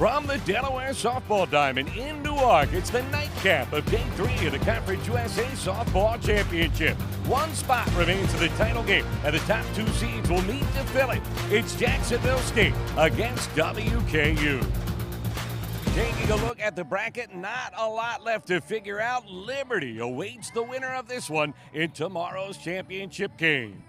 From the Delaware Softball Diamond in Newark, it's the nightcap of Day 3 of the Conference USA Softball Championship. One spot remains in the title game, and the top two seeds will meet to fill it. It's Jacksonville State against WKU. Taking a look at the bracket, not a lot left to figure out. Liberty awaits the winner of this one in tomorrow's championship game.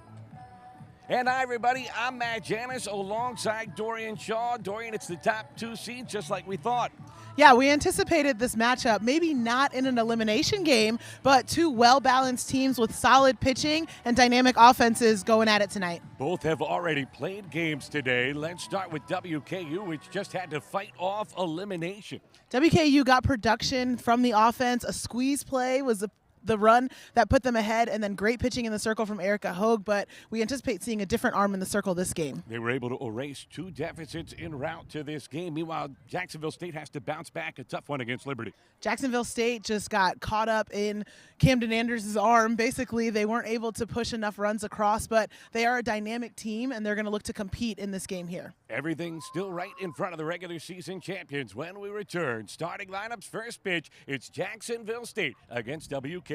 And hi, everybody. I'm Matt Janis alongside Dorian Shaw. Dorian, it's the top two seeds, just like we thought. Yeah, we anticipated this matchup, maybe not in an elimination game, but two well-balanced teams with solid pitching and dynamic offenses going at it tonight. Both have already played games today. Let's start with WKU, which just had to fight off elimination. WKU got production from the offense. A squeeze play was the run that put them ahead, and then great pitching in the circle from Erica Hogue, but we anticipate seeing a different arm in the circle this game. They were able to erase two deficits en route to this game. Meanwhile, Jacksonville State has to bounce back, a tough one against Liberty. Jacksonville State just got caught up in Camden Anders' arm. Basically, they weren't able to push enough runs across, but they are a dynamic team, and they're going to look to compete in this game here. Everything still right in front of the regular season champions when we return. Starting lineups, first pitch, it's Jacksonville State against WKU.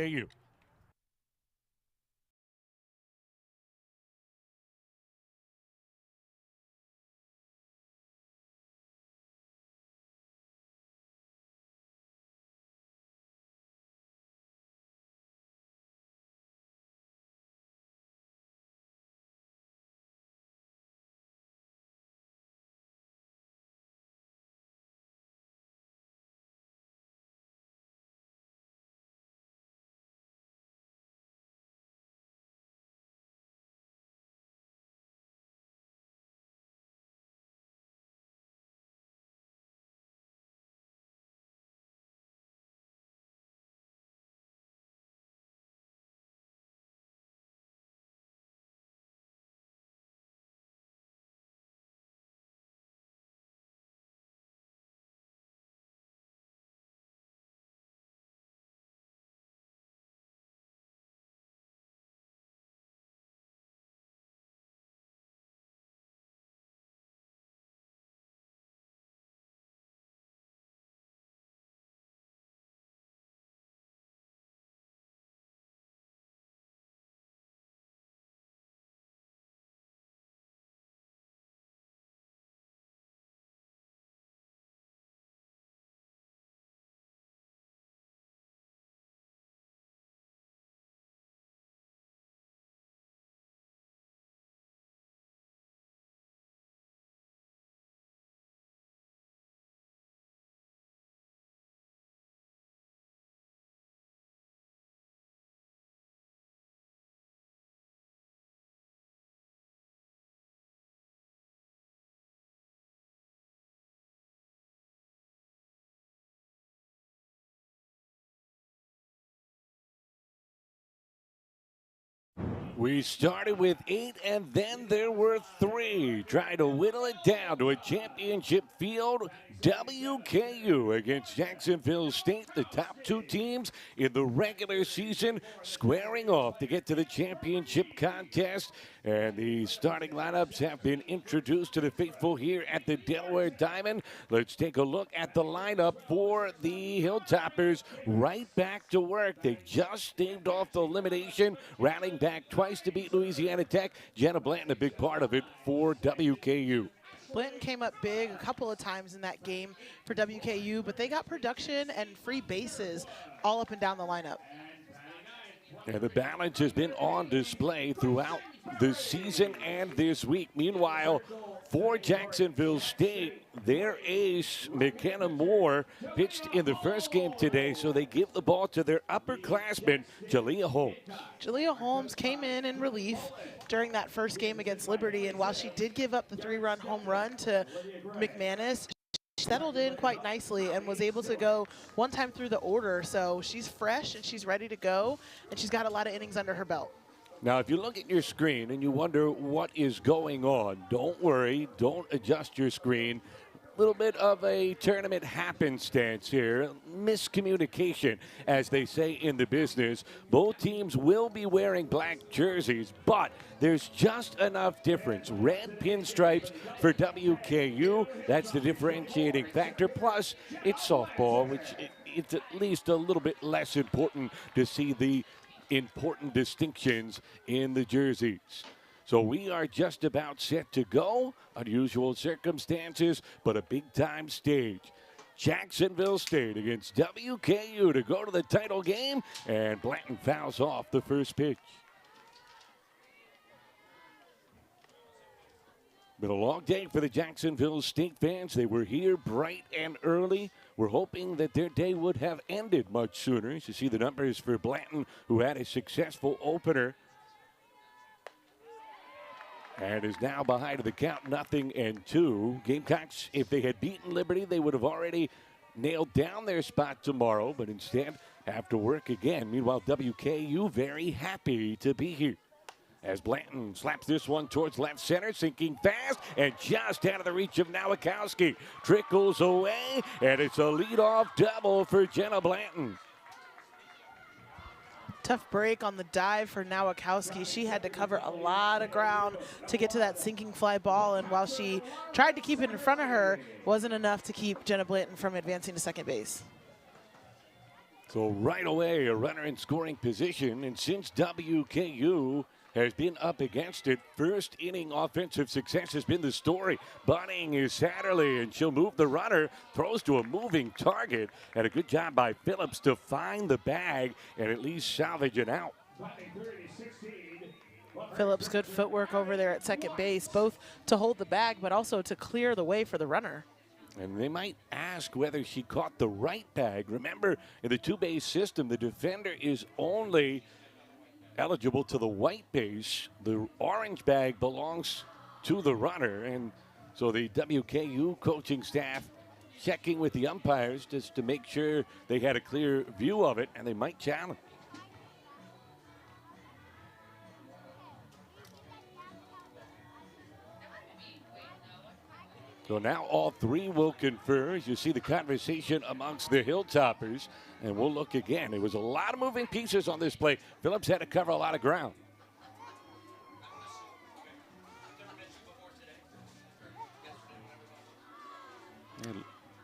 We started with 8, and then there were 3. Trying to whittle it down to a championship field. WKU against Jacksonville State, the top two teams in the regular season, squaring off to get to the championship contest. And the starting lineups have been introduced to the faithful here at the Delaware Diamond. Let's take a look at the lineup for the Hilltoppers. Right back to work. They just staved off the elimination, rallying back twice to beat Louisiana Tech. Jenna Blanton, a big part of it for WKU. Blanton came up big a couple of times in that game for WKU, but they got production and free bases all up and down the lineup. And the balance has been on display throughout the season and this week. Meanwhile, for Jacksonville State, their ace, McKenna Moore, pitched in the first game today, so they give the ball to their upperclassman, Jalea Holmes. Jalea Holmes came in relief during that first game against Liberty, and while she did give up the 3-run home run to McManus, she settled in quite nicely and was able to go one time through the order. So she's fresh and she's ready to go, and she's got a lot of innings under her belt. Now, if you look at your screen and you wonder what is going on, don't worry. Don't adjust your screen. little bit of a tournament happenstance here. Miscommunication, as they say in the business. Both teams will be wearing black jerseys, but there's just enough difference. Red pinstripes for WKU. That's the differentiating factor. Plus, it's softball, which it's at least a little bit less important to see the important distinctions in the jerseys. So we are just about set to go. Unusual circumstances, but a big-time stage. Jacksonville State against WKU to go to the title game, and Blanton fouls off the first pitch. Been a long day for the Jacksonville State fans. They were here bright and early. We're hoping that their day would have ended much sooner. As you see the numbers for Blanton, who had a successful opener, and is now behind the count, 0-2. Gamecocks, if they had beaten Liberty, they would have already nailed down their spot tomorrow, but instead have to work again. Meanwhile, WKU very happy to be here. As Blanton slaps this one towards left center, sinking fast, and just out of the reach of Nowakowski. Trickles away, and it's a leadoff double for Jenna Blanton. Tough break on the dive for Nowakowski. She had to cover a lot of ground to get to that sinking fly ball, and while she tried to keep it in front of her, wasn't enough to keep Jenna Blanton from advancing to second base. So right away, a runner in scoring position, and since WKU has been up against it, first inning offensive success has been the story. Bunting is Satterley, and she'll move the runner, throws to a moving target, and a good job by Phillips to find the bag and at least salvage it out. Phillips, good footwork over there at second base, both to hold the bag but also to clear the way for the runner. And they might ask whether she caught the right bag. Remember, in the two-base system, the defender is only eligible to the white base. The orange bag belongs to the runner, and so the WKU coaching staff checking with the umpires just to make sure they had a clear view of it, and they might challenge. So now all three will confer as you see the conversation amongst the Hilltoppers. And we'll look again. There was a lot of moving pieces on this play. Phillips had to cover a lot of ground.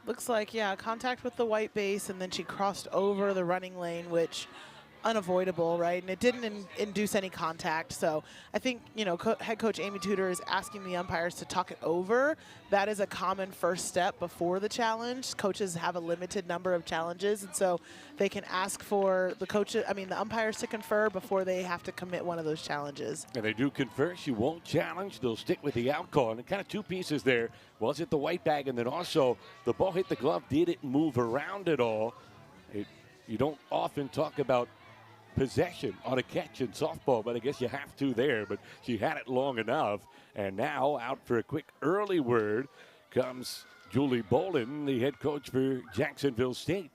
Looks like, yeah, contact with the white base, and then she crossed over the running lane, which unavoidable, right? And it didn't induce any contact. So I think, you know, head coach Amy Tudor is asking the umpires to talk it over. That is a common first step before the challenge. Coaches have a limited number of challenges, and so they can ask for the umpires to confer before they have to commit one of those challenges. And they do confer. She won't challenge. They'll stick with the out call. And kind of two pieces there. Was it the white bag? And then also the ball hit the glove. Did it move around at all? You don't often talk about possession on a catch in softball, but I guess you have to there. But she had it long enough. And now out for a quick early word comes Julie Bolin, the head coach for Jacksonville State.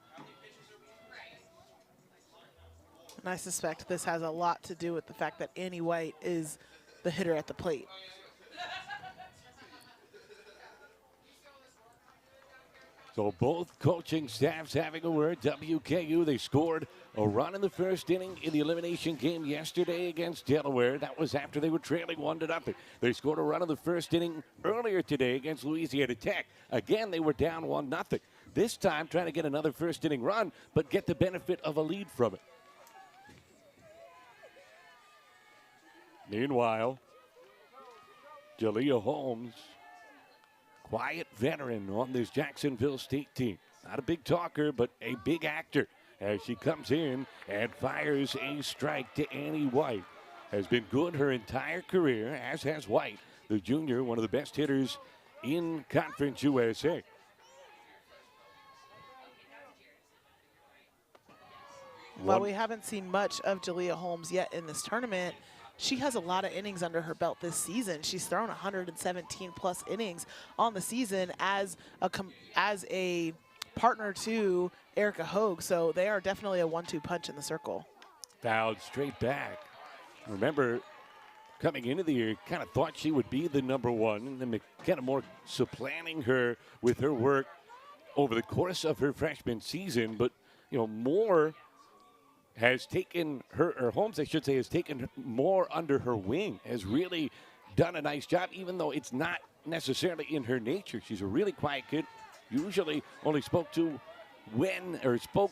And I suspect this has a lot to do with the fact that Annie White is the hitter at the plate. So both coaching staffs having a word. WKU, they scored a run in the first inning in the elimination game yesterday against Delaware. That was after they were trailing 1-0. They scored a run in the first inning earlier today against Louisiana Tech. Again, they were down 1-0. This time trying to get another first inning run, but get the benefit of a lead from it. Meanwhile, Jalea Holmes, quiet veteran on this Jacksonville State team. Not a big talker, but a big actor as she comes in and fires a strike to Annie White. Has been good her entire career, as has White, the junior, one of the best hitters in Conference USA. While we haven't seen much of Jalea Holmes yet in this tournament, she has a lot of innings under her belt this season. She's thrown 117 plus innings on the season as a partner to Erica Hogue. So they are definitely a 1-2 punch in the circle. Fouled straight back. Remember, coming into the year, kind of thought she would be the number one, and then kind of more supplanting her with her work over the course of her freshman season. But, Moore has taken or Holmes, I should say, has taken more under her wing, has really done a nice job, even though it's not necessarily in her nature. She's a really quiet kid, usually only spoke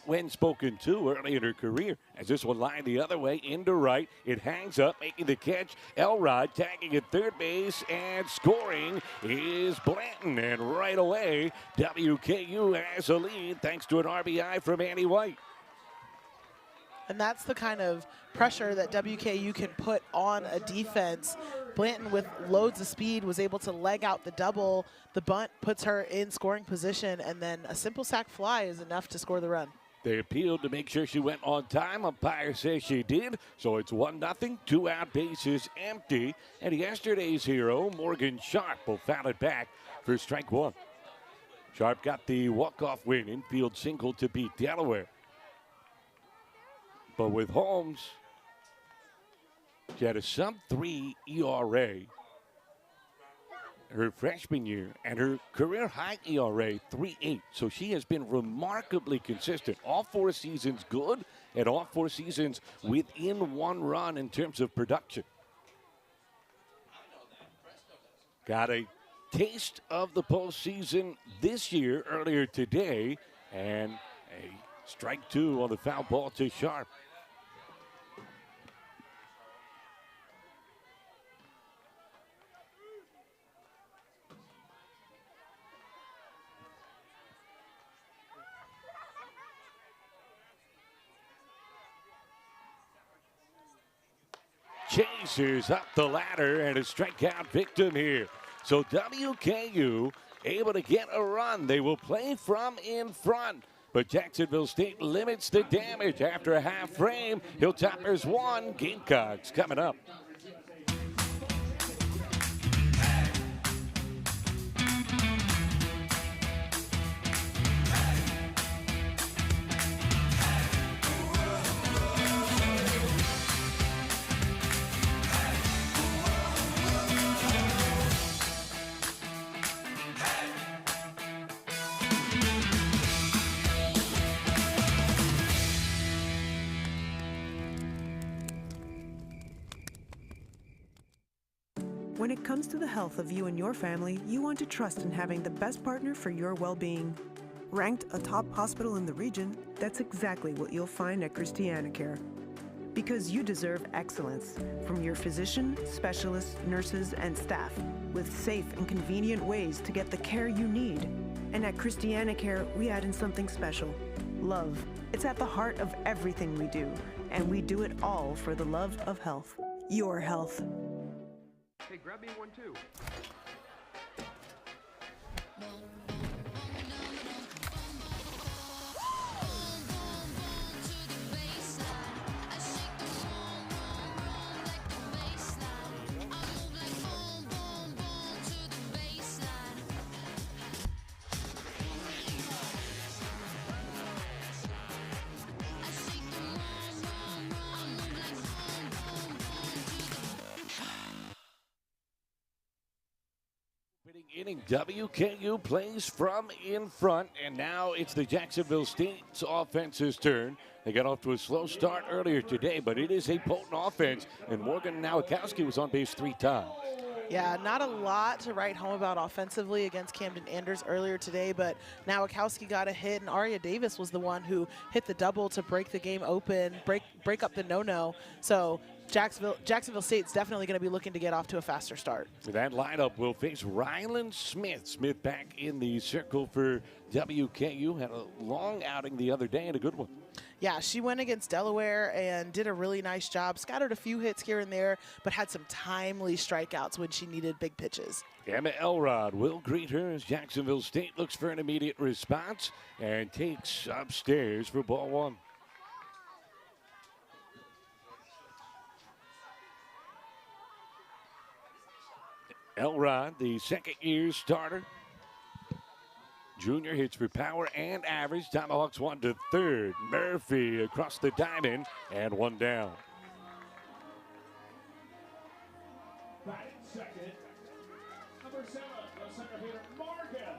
when spoken to early in her career. As this one lined the other way into right, it hangs up, making the catch. Elrod tagging at third base, and scoring is Blanton. And right away, WKU has a lead thanks to an RBI from Annie White. And that's the kind of pressure that WKU can put on a defense. Blanton, with loads of speed, was able to leg out the double. The bunt puts her in scoring position, and then a simple sac fly is enough to score the run. They appealed to make sure she went on time. Umpire says she did, so it's 1-0, 2 out, bases empty. And yesterday's hero, Morgan Sharp, will foul it back for strike one. Sharp got the walk-off win, infield single to beat Delaware. But with Holmes, she had a sub-3 ERA her freshman year, and her career-high ERA, 3.8. So she has been remarkably consistent. All 4 seasons good, and all 4 seasons within 1 run in terms of production. Got a taste of the postseason this year, earlier today, and a strike 2 on the foul ball to Sharp. Chasers up the ladder and a strikeout victim here. So WKU able to get a run. They will play from in front. But Jacksonville State limits the damage after a half frame. Hilltoppers 1, Gamecocks coming up. When it comes to the health of you and your family, you want to trust in having the best partner for your well-being. Ranked a top hospital in the region, that's exactly what you'll find at ChristianaCare. Because you deserve excellence from your physician, specialists, nurses, and staff, with safe and convenient ways to get the care you need. And at ChristianaCare, we add in something special: love. It's at the heart of everything we do, and we do it all for the love of health. Your health. Hey, grab me one too. Inning, WKU plays from in front, and now it's the Jacksonville State's offense's turn. They got off to a slow start earlier today, but it is a potent offense, and Morgan Nowakowski was on base 3 times. Yeah, not a lot to write home about offensively against Camden Anders earlier today, but Nowakowski got a hit, and Aria Davis was the one who hit the double to break the game open, break up the no-no. So Jacksonville State's definitely going to be looking to get off to a faster start. That lineup will face Ryland Smith. Smith back in the circle for WKU. Had a long outing the other day and a good one. Yeah, she went against Delaware and did a really nice job. Scattered a few hits here and there, but had some timely strikeouts when she needed big pitches. Emma Elrod will greet her as Jacksonville State looks for an immediate response and takes upstairs for ball 1. Elrod, the second-year starter. Junior hits for power and average. Tomahawks 1 to third. Murphy across the diamond and 1 down. Batting second, number 7, the center fielder, Morgan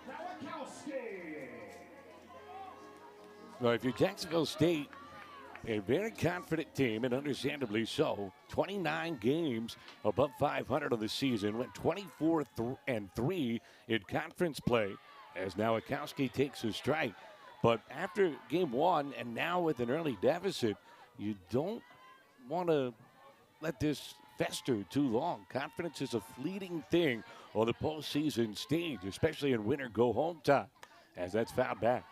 Nowakowski. Well, if you're Jacksonville State, a very confident team, and understandably so. 29 games above 500 on the season. Went 24-3 in conference play as Nowakowski takes a strike. But after game one and now with an early deficit, you don't want to let this fester too long. Confidence is a fleeting thing on the postseason stage, especially in winter go-home time, as that's fouled back.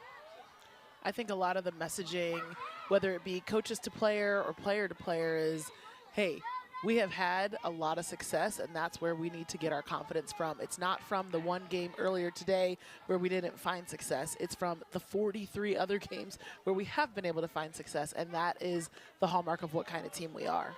I think a lot of the messaging, whether it be coaches to player or player to player, is, hey, we have had a lot of success, and that's where we need to get our confidence from. It's not from the one game earlier today where we didn't find success. It's from the 43 other games where we have been able to find success, and that is the hallmark of what kind of team we are.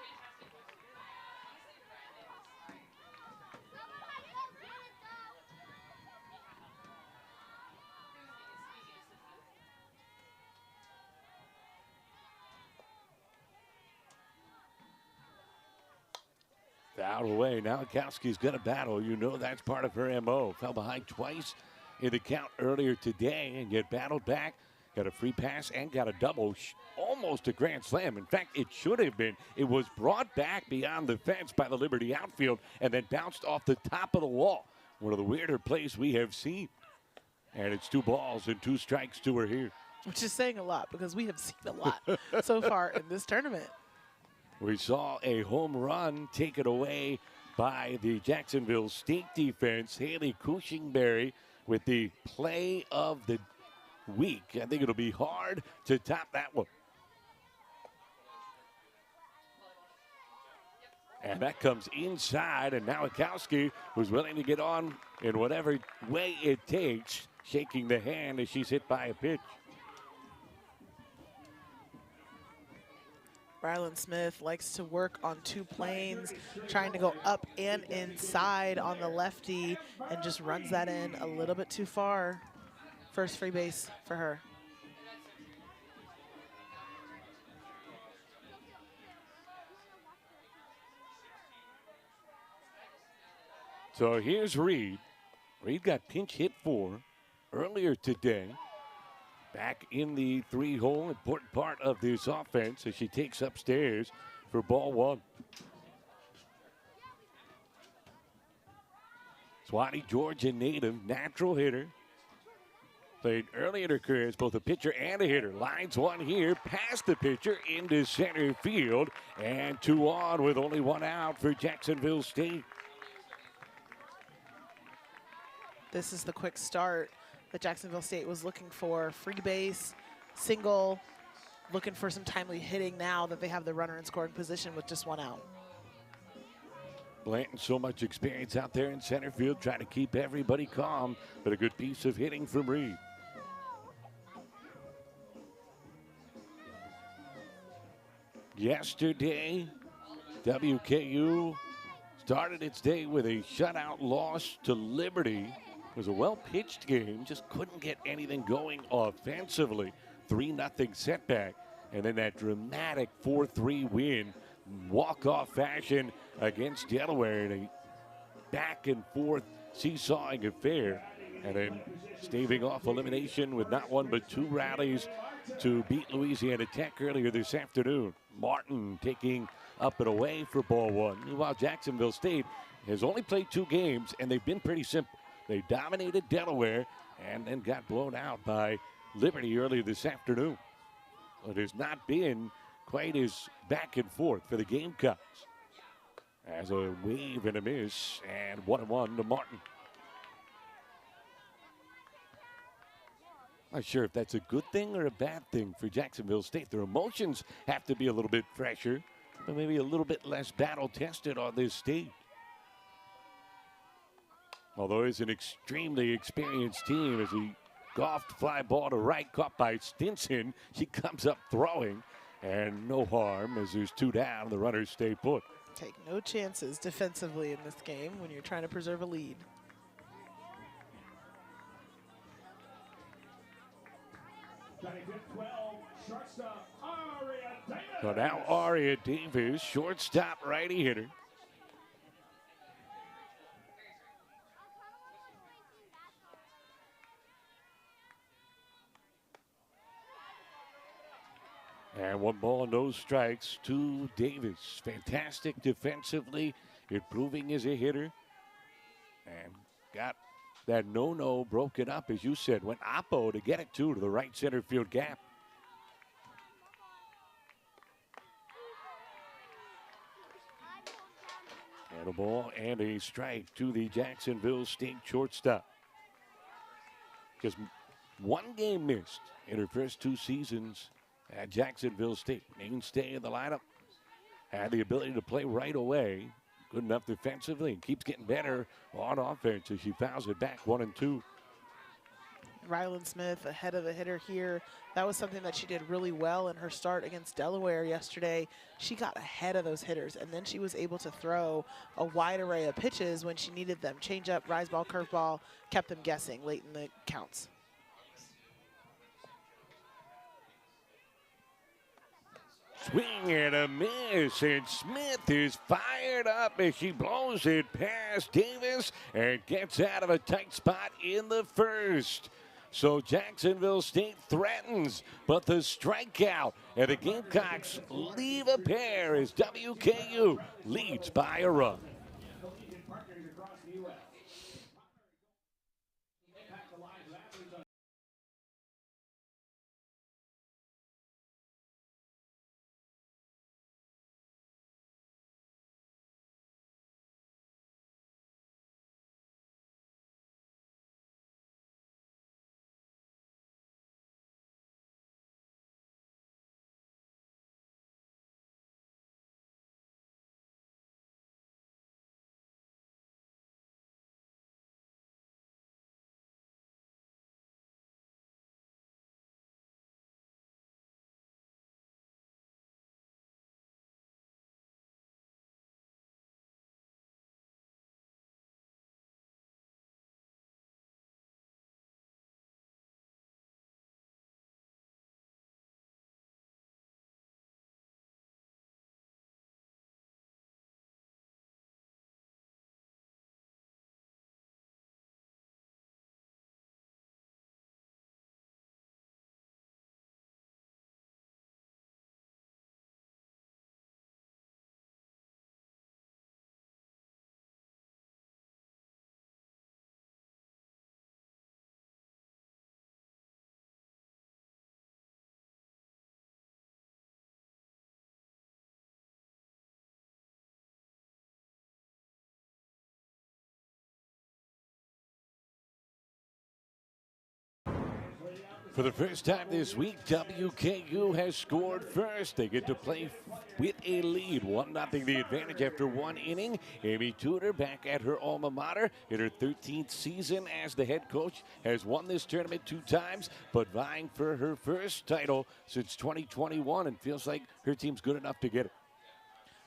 Foul away. Nowakowski's going to battle. You know that's part of her MO. Fell behind twice in the count earlier today and yet battled back. Got a free pass and got a double. Almost a grand slam. In fact, it should have been. It was brought back beyond the fence by the Liberty outfield and then bounced off the top of the wall. One of the weirder plays we have seen. And it's 2 balls and 2 strikes to her here. Which is saying a lot because we have seen a lot so far in this tournament. We saw a home run taken away by the Jacksonville State defense. Haley Cushingberry with the play of the week. I think it'll be hard to top that one. And that comes inside, and Nowakowski was willing to get on in whatever way it takes, shaking the hand as she's hit by a pitch. Rylan Smith likes to work on 2 planes, trying to go up and inside on the lefty, and just runs that in a little bit too far. First free base for her. So here's Reed. Reed got pinch hit for earlier today. Back in the 3-hole, important part of this offense as she takes upstairs for ball 1. Swati, Georgia native, natural hitter. Played early in her career as both a pitcher and a hitter. Lines one here, past the pitcher into center field, and 2 on with only 1 out for Jacksonville State. This is the quick start that Jacksonville State was looking for. Free base, single, looking for some timely hitting now that they have the runner in scoring position with just 1 out. Blanton, so much experience out there in center field, trying to keep everybody calm, but a good piece of hitting from Reed. Yesterday, WKU started its day with a shutout loss to Liberty. It was a well-pitched game, just couldn't get anything going offensively. 3-0 setback, and then that dramatic 4-3 win, walk-off fashion against Delaware in a back-and-forth seesawing affair, and then staving off elimination with not 1 but 2 rallies to beat Louisiana Tech earlier this afternoon. Martin taking up and away for ball 1. Meanwhile, Jacksonville State has only played 2 games, and they've been pretty simple. They dominated Delaware and then got blown out by Liberty earlier this afternoon. It has not been quite as back and forth for the Gamecocks. As a wave and a miss, and 1-1 to Martin. Not sure if that's a good thing or a bad thing for Jacksonville State. Their emotions have to be a little bit fresher, but maybe a little bit less battle-tested on this stage. Although it's an extremely experienced team as he golfed fly ball to right, caught by Stinson. She comes up throwing, and no harm as there's 2 down. The runners stay put. Take no chances defensively in this game when you're trying to preserve a lead. So now Aria Davis, shortstop righty hitter. And 1 ball, no strikes to Davis. Fantastic defensively, improving as a hitter. And got that no-no broken up, as you said. Went oppo to get it to the right center field gap. And a ball and a strike to the Jacksonville State shortstop. Just 1 game missed in her first 2 seasons at Jacksonville State. Mainstay in the lineup. Had the ability to play right away. Good enough defensively and keeps getting better on offense as she fouls it back 1-2. Rylan Smith ahead of the hitter here. That was something that she did really well in her start against Delaware yesterday. She got ahead of those hitters, and then she was able to throw a wide array of pitches when she needed them. Change up, rise ball, curve ball, kept them guessing late in the counts. Swing and a miss, and Smith is fired up as she blows it past Davis and gets out of a tight spot in the first. So Jacksonville State threatens, but the strikeout, and the Gamecocks leave a pair as WKU leads by a run. Partners across the U.S. Impact the lives of athletes on For the first time this week, WKU has scored first. They get to play with a lead. 1-0 the advantage after 1 inning. Amy Tudor back at her alma mater in her 13th season as the head coach. Has won this tournament 2 times, but vying for her first title since 2021 and feels like her team's good enough to get it.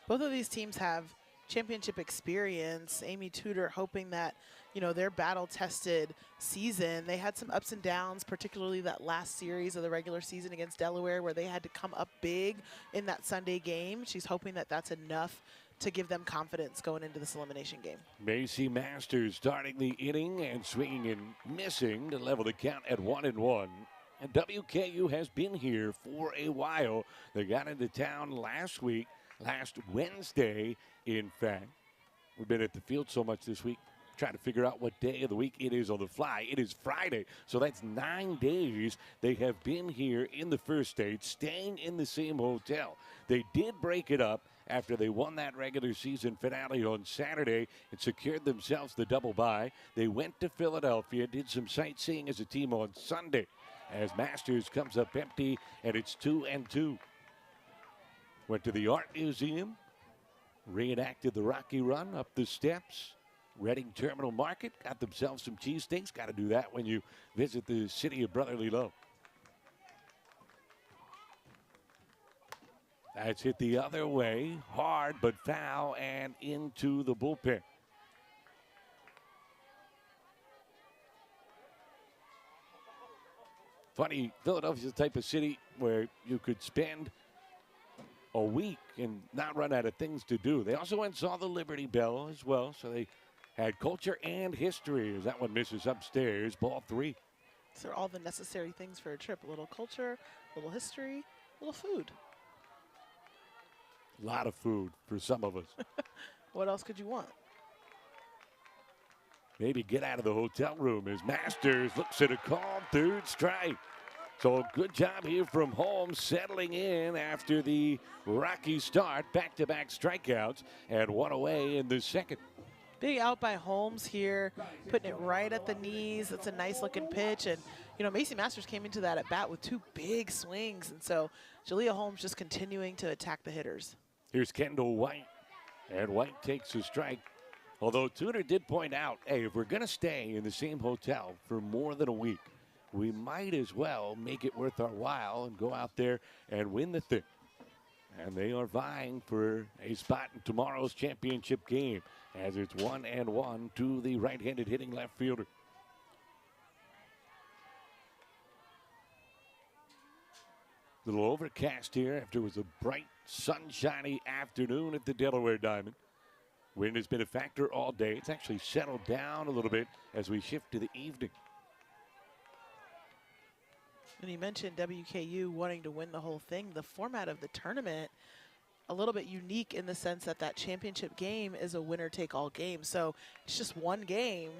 Both of these teams have championship experience. Amy Tudor hoping that, you know, their battle-tested season, they had some ups and downs, particularly that last series of the regular season against Delaware where they had to come up big in that Sunday game. She's hoping that that's enough to give them confidence going into this elimination game. Macy Masters starting the inning and swinging and missing to level the count at 1-1. And WKU has been here for a while. They got into town last Wednesday, in fact. We've been at the field so much this week, trying to figure out what day of the week it is on the fly. It is Friday, so that's 9 days they have been here in the first stage, staying in the same hotel. They did break it up after they won that regular season finale on Saturday and secured themselves the double bye. They went to Philadelphia, did some sightseeing as a team on Sunday as Masters comes up empty, and it's 2-2. Went to the Art Museum, reenacted the Rocky Run up the steps. Reading Terminal Market, got themselves some cheesesteaks. Got to do that when you visit the city of brotherly love. That's hit the other way, hard but foul, and into the bullpen. Funny, Philadelphia's the type of city where you could spend a week and not run out of things to do. They also went and saw the Liberty Bell as well, so they had culture and history as that one misses upstairs, ball 3. So all the necessary things for a trip, a little culture, a little history, A little food. A lot of food for some of us. What else could you want? Maybe get out of the hotel room as Masters looks at a called third strike. So good job here from Holmes settling in after the rocky start. Back-to-back strikeouts and one away in the second. Big out by Holmes here, putting it right at the knees. It's a nice looking pitch. And, you know, Macy Masters came into that at bat with 2 big swings. And so Jalea Holmes just continuing to attack the hitters. Here's Kendall White. And White takes a strike. Although Tudor did point out, hey, if we're going to stay in the same hotel for more than a week, we might as well make it worth our while and go out there and win the thing. And they are vying for a spot in tomorrow's championship game as it's 1-1 to the right-handed hitting left fielder. Little overcast here after it was a bright, sunshiny afternoon at the Delaware Diamond. Wind has been a factor all day. It's actually settled down a little bit as we shift to the evening. And you mentioned WKU wanting to win the whole thing. The format of the tournament, a little bit unique in the sense that that championship game is a winner-take-all game. So it's just one game,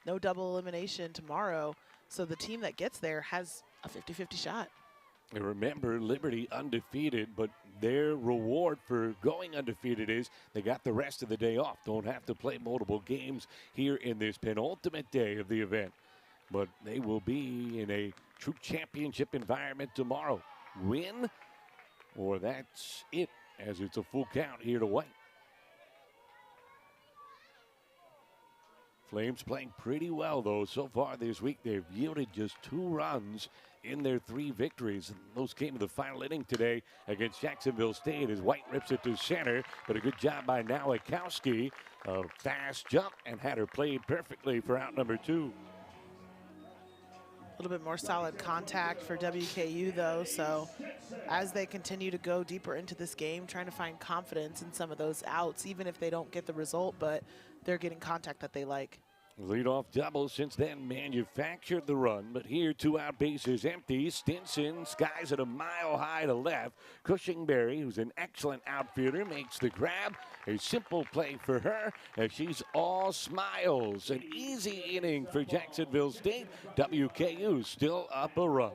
no double elimination tomorrow. So the team that gets there has a 50-50 shot. And remember, Liberty undefeated, but their reward for going undefeated is they got the rest of the day off. Don't have to play multiple games here in this penultimate day of the event. But they will be in a true championship environment tomorrow. Win, or that's it, as it's a full count here to White. Flames playing pretty well, though, so far this week. They've yielded just 2 runs in their 3 victories. And those came in the final inning today against Jacksonville State as White rips it to center. But a good job by Nowakowski. A fast jump and had her played perfectly for out number 2. A little bit more solid contact for WKU, though. So as they continue to go deeper into this game, trying to find confidence in some of those outs, even if they don't get the result, but they're getting contact that they like. Leadoff double since then manufactured the run, but here 2 out, bases empty. Stinson skies it a mile high to left. Cushingberry, who's an excellent outfielder, makes the grab. A simple play for her as she's all smiles. An easy inning for Jacksonville State. WKU still up a run.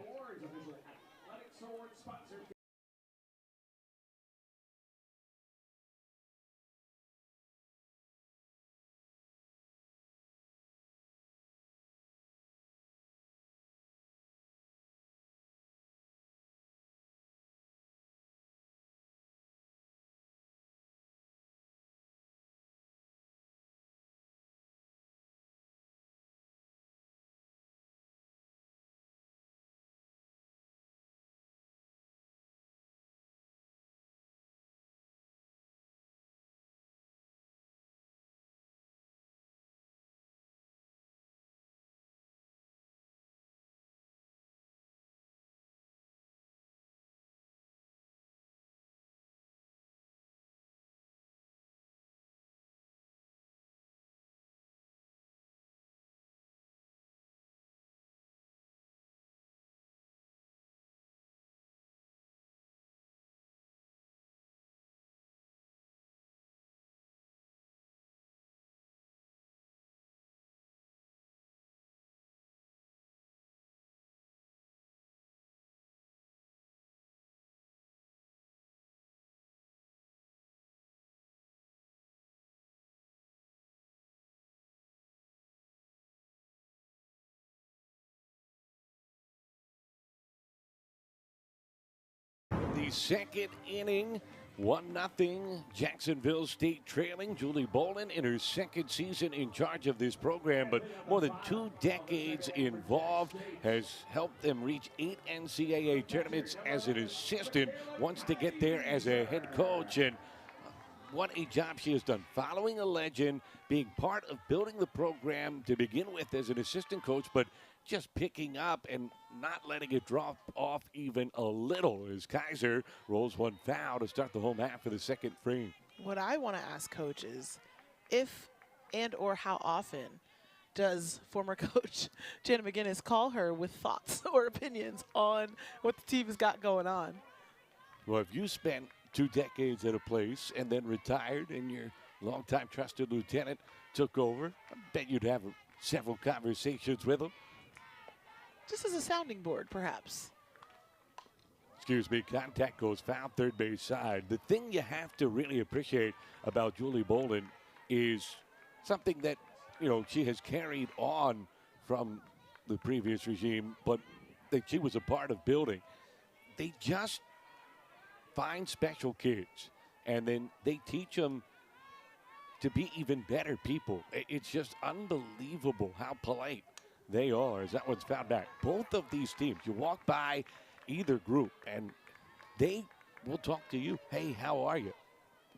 The second inning, 1-0, Jacksonville State trailing. Julie Bolin in her second season in charge of this program, but more than 2 decades involved, has helped them reach 8 NCAA tournaments as an assistant, wants to get there as a head coach, and what a job she has done. Following a legend, being part of building the program to begin with as an assistant coach, but just picking up and not letting it drop off even a little as Kaiser rolls one foul to start the home half of the second frame. What I want to ask Coach is if and or how often does former coach Janet McGinnis call her with thoughts or opinions on what the team has got going on? Well, if you spent 2 decades at a place and then retired and your longtime trusted lieutenant took over, I bet you'd have several conversations with him. Just as a sounding board, perhaps. Excuse me, contact goes foul, third base side. The thing you have to really appreciate about Julie Bolin is something that, she has carried on from the previous regime, but that she was a part of building. They just find special kids, and then they teach them to be even better people. It's just unbelievable how polite they are, as that one's found back. Both of these teams, you walk by either group, and they will talk to you. Hey, how are you?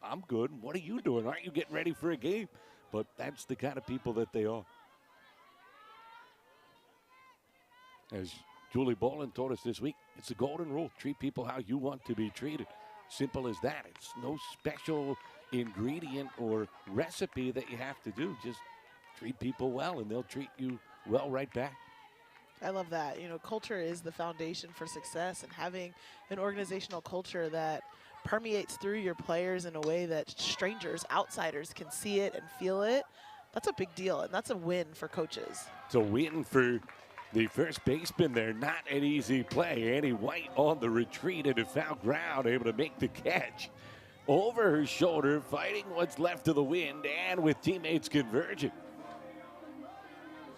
I'm good. What are you doing? Aren't you getting ready for a game? But that's the kind of people that they are. As Julie Bolin told us this week, it's the golden rule. Treat people how you want to be treated. Simple as that. It's no special ingredient or recipe that you have to do. Just treat people well, and they'll treat you well right back. I love that. Culture is the foundation for success, and having an organizational culture that permeates through your players in a way that strangers, outsiders can see it and feel it, that's a big deal, and that's a win for coaches. It's a win for the first baseman there. Not an easy play. Annie White on the retreat into foul ground, able to make the catch. Over her shoulder, fighting what's left of the wind, and with teammates converging.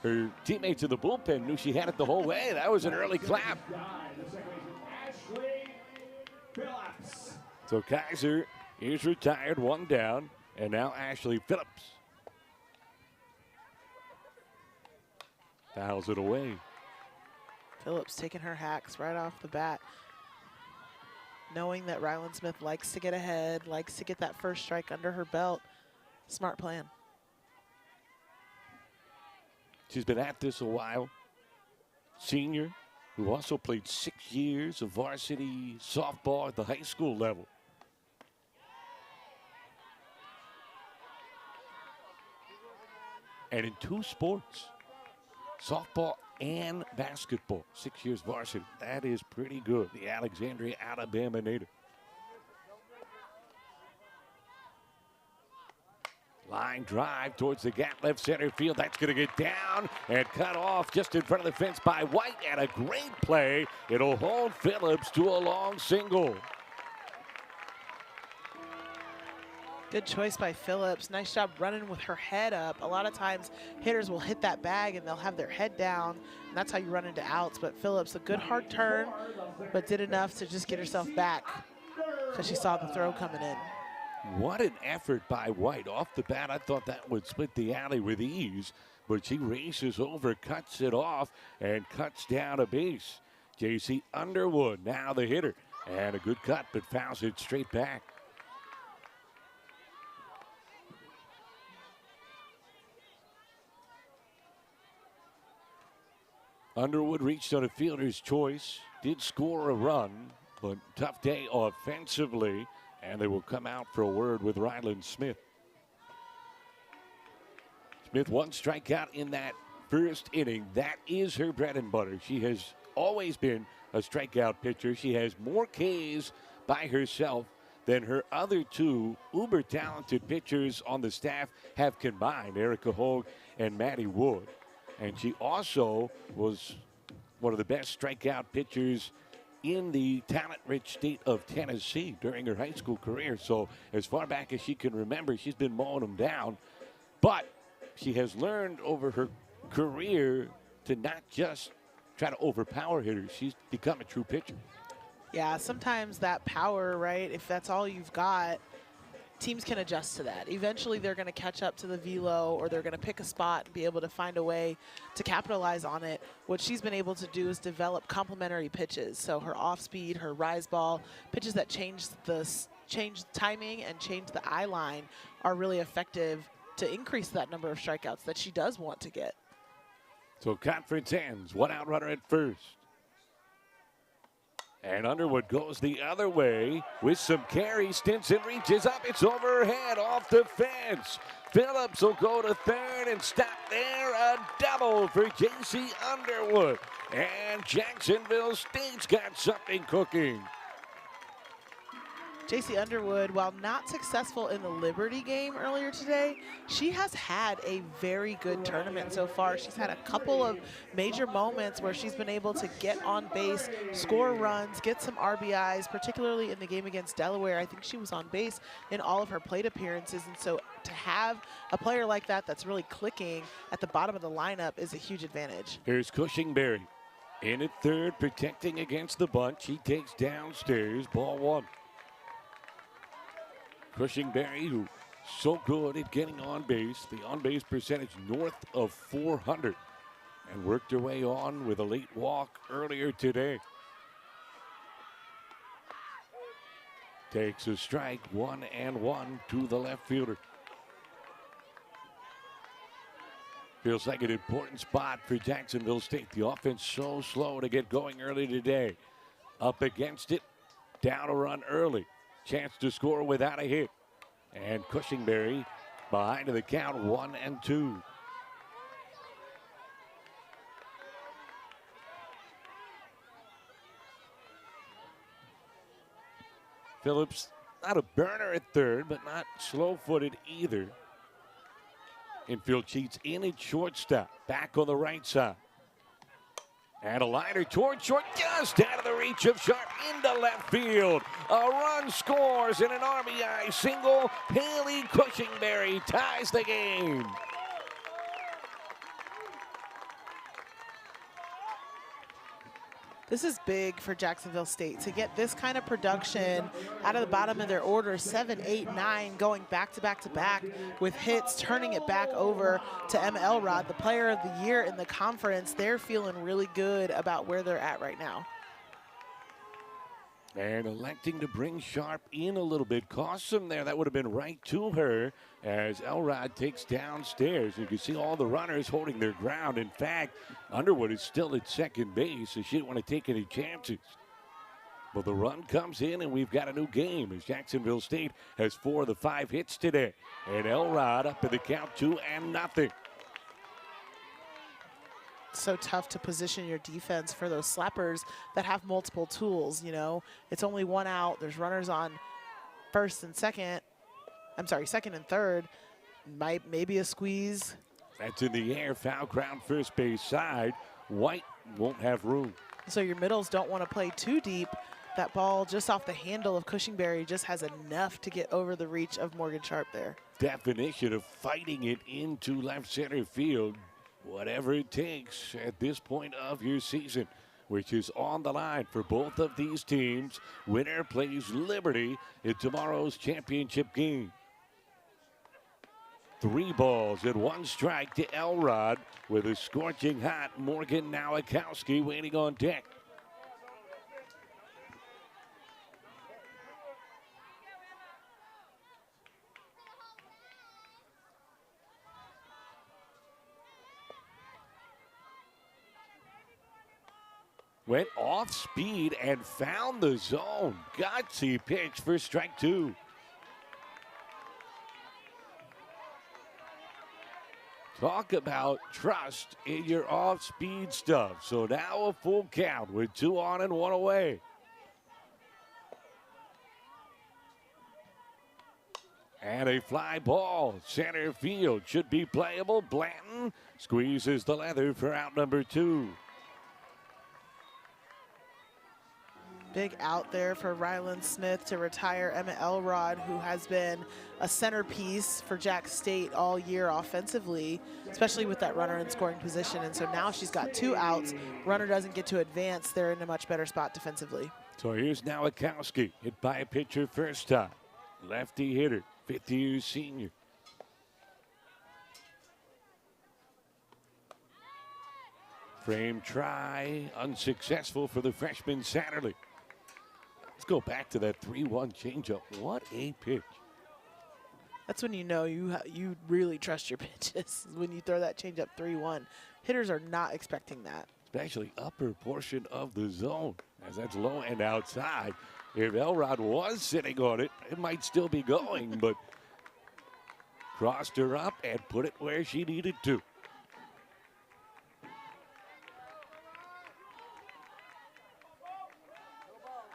Her teammates in the bullpen knew she had it the whole way. That was an early clap. So Kaiser is retired, one down, and now Ashley Phillips fouls it away. Phillips taking her hacks right off the bat, knowing that Ryland Smith likes to get ahead, likes to get that first strike under her belt. Smart plan. She's been at this a while. Senior, who also played 6 years of varsity softball at the high school level. And in 2 sports, softball and basketball, 6 years varsity. That is pretty good. The Alexandria, Alabama native. Line drive towards the gap, left center field. That's going to get down and cut off just in front of the fence by White. And a great play. It'll hold Phillips to a long single. Good choice by Phillips. Nice job running with her head up. A lot of times hitters will hit that bag and they'll have their head down, and that's how you run into outs. But Phillips, a good hard turn, but did enough to just get herself back because she saw the throw coming in. What an effort by White. Off the bat, I thought that would split the alley with ease, but she races over, cuts it off, and cuts down a base. JC Underwood, now the hitter. And a good cut, but fouls it straight back. Underwood reached on a fielder's choice, did score a run, but tough day offensively, and they will come out for a word with Ryland Smith. Smith, 1 strikeout in that first inning. That is her bread and butter. She has always been a strikeout pitcher. She has more Ks by herself than her other 2 uber-talented pitchers on the staff have combined, Erica Hogue and Maddie Wood. And she also was one of the best strikeout pitchers in the talent-rich state of Tennessee during her high school career. So as far back as she can remember, she's been mowing them down. But she has learned over her career to not just try to overpower hitters. She's become a true pitcher. Yeah, sometimes that power, right, if that's all you've got, teams can adjust to that. Eventually they're going to catch up to the velo, or they're going to pick a spot and be able to find a way to capitalize on it. What she's been able to do is develop complementary pitches. So her off speed, her rise ball, pitches that change timing and change the eye line are really effective to increase that number of strikeouts that she does want to get. So conference ends, 1 out runner at first. And Underwood goes the other way with some carry. Stinson reaches up. It's over her head, off the fence. Phillips will go to third and stop there. A double for J.C. Underwood. And Jacksonville State's got something cooking. JC Underwood, while not successful in the Liberty game earlier today, she has had a very good tournament so far. She's had a couple of major moments where she's been able to get on base, score runs, get some RBIs, particularly in the game against Delaware. I think she was on base in all of her plate appearances, and so to have a player like that that's really clicking at the bottom of the lineup is a huge advantage. Here's Cushingberry in at third, protecting against the bunt. She takes downstairs, ball one. Cushingberry, who so good at getting on base, the on-base percentage north of 400, and worked her way on with a late walk earlier today. Takes a strike, 1-1 to the left fielder. Feels like an important spot for Jacksonville State. The offense so slow to get going early today. Up against it, down a run early. Chance to score without a hit. And Cushingberry behind the count, 1-2. Phillips, not a burner at third, but not slow-footed either. Infield cheats in at shortstop, back on the right side. And a liner toward short, just out of the reach of Sharp into left field. A run scores and an RBI single. Haley Cushingberry ties the game. This is big for Jacksonville State to get this kind of production out of the bottom of their order, 7, 8, 9, going back to back to back with hits, turning it back over to Emma Elrod, the player of the year in the conference. They're feeling really good about where they're at right now. And electing to bring Sharp in a little bit. Cost them there. That would have been right to her as Elrod takes downstairs. You can see all the runners holding their ground. In fact, Underwood is still at second base, so she didn't want to take any chances. But the run comes in, and we've got a new game as Jacksonville State has 4 of the 5 hits today. And Elrod up in the count, 2-0. So tough to position your defense for those slappers that have multiple tools. You know, it's only 1 out. There's runners on second and third. Maybe a squeeze. That's in the air, foul ground first base side. White won't have room. So your middles don't want to play too deep. That ball just off the handle of Cushingberry just has enough to get over the reach of Morgan Sharp there. Definition of fighting it into left center field. Whatever it takes at this point of your season, which is on the line for both of these teams. Winner plays Liberty in tomorrow's championship game. 3 balls and 1 strike to Elrod with a scorching hot Morgan Nowakowski waiting on deck. Went off speed and found the zone. Gutsy pitch for strike 2. Talk about trust in your off-speed stuff. So now a full count with 2 on and 1 away. And a fly ball. Center field should be playable. Blanton squeezes the leather for out number 2. Big out there for Ryland Smith to retire Emma Elrod, who has been a centerpiece for Jack State all year offensively, especially with that runner in scoring position. And so now she's got 2 outs. Runner doesn't get to advance. They're in a much better spot defensively. So here's Nowakowski, hit by a pitcher first time. Lefty hitter, 5th-year senior. Frame try, unsuccessful for the freshman Satterley. Let's go back to that 3-1 changeup. What a pitch. That's when you know you really trust your pitches, when you throw that changeup 3-1. Hitters are not expecting that. Especially upper portion of the zone, as that's low and outside. If Elrod was sitting on it, it might still be going, but crossed her up and put it where she needed to.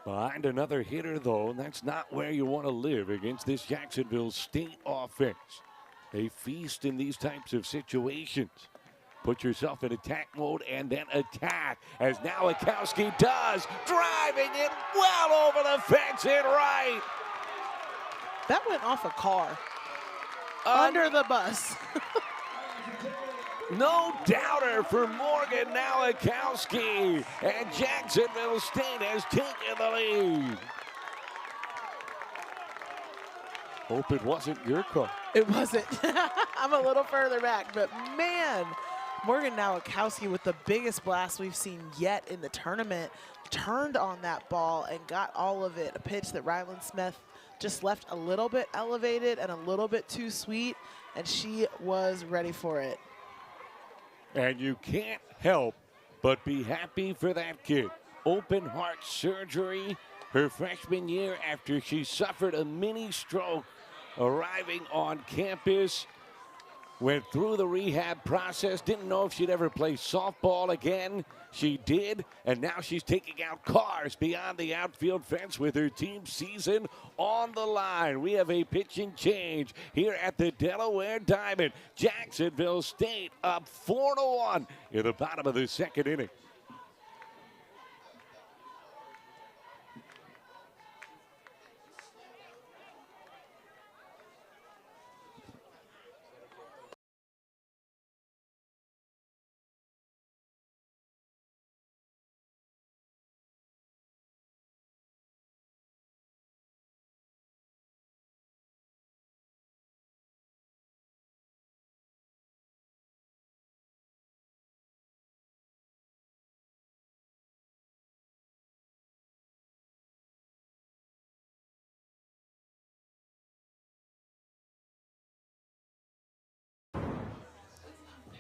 Behind another hitter, though, that's not where you want to live against this Jacksonville State offense. They feast in these types of situations. Put yourself in attack mode and then attack, as Nowakowski does, driving it well over the fence and right. That went off a car. Under the bus. No doubter for Morgan Nowakowski, and Jacksonville State has taken the lead. Hope it wasn't your car. It wasn't. I'm a little further back, but man, Morgan Nowakowski with the biggest blast we've seen yet in the tournament turned on that ball and got all of it. A pitch that Ryland Smith just left a little bit elevated and a little bit too sweet, and she was ready for it. And you can't help but be happy for that kid. Open heart surgery her freshman year after she suffered a mini stroke arriving on campus. Went through the rehab process, didn't know if she'd ever play softball again. She did, and now she's taking out cars beyond the outfield fence with her team season on the line. We have a pitching change here at the Delaware Diamond. Jacksonville State up 4-1 in the bottom of the second inning.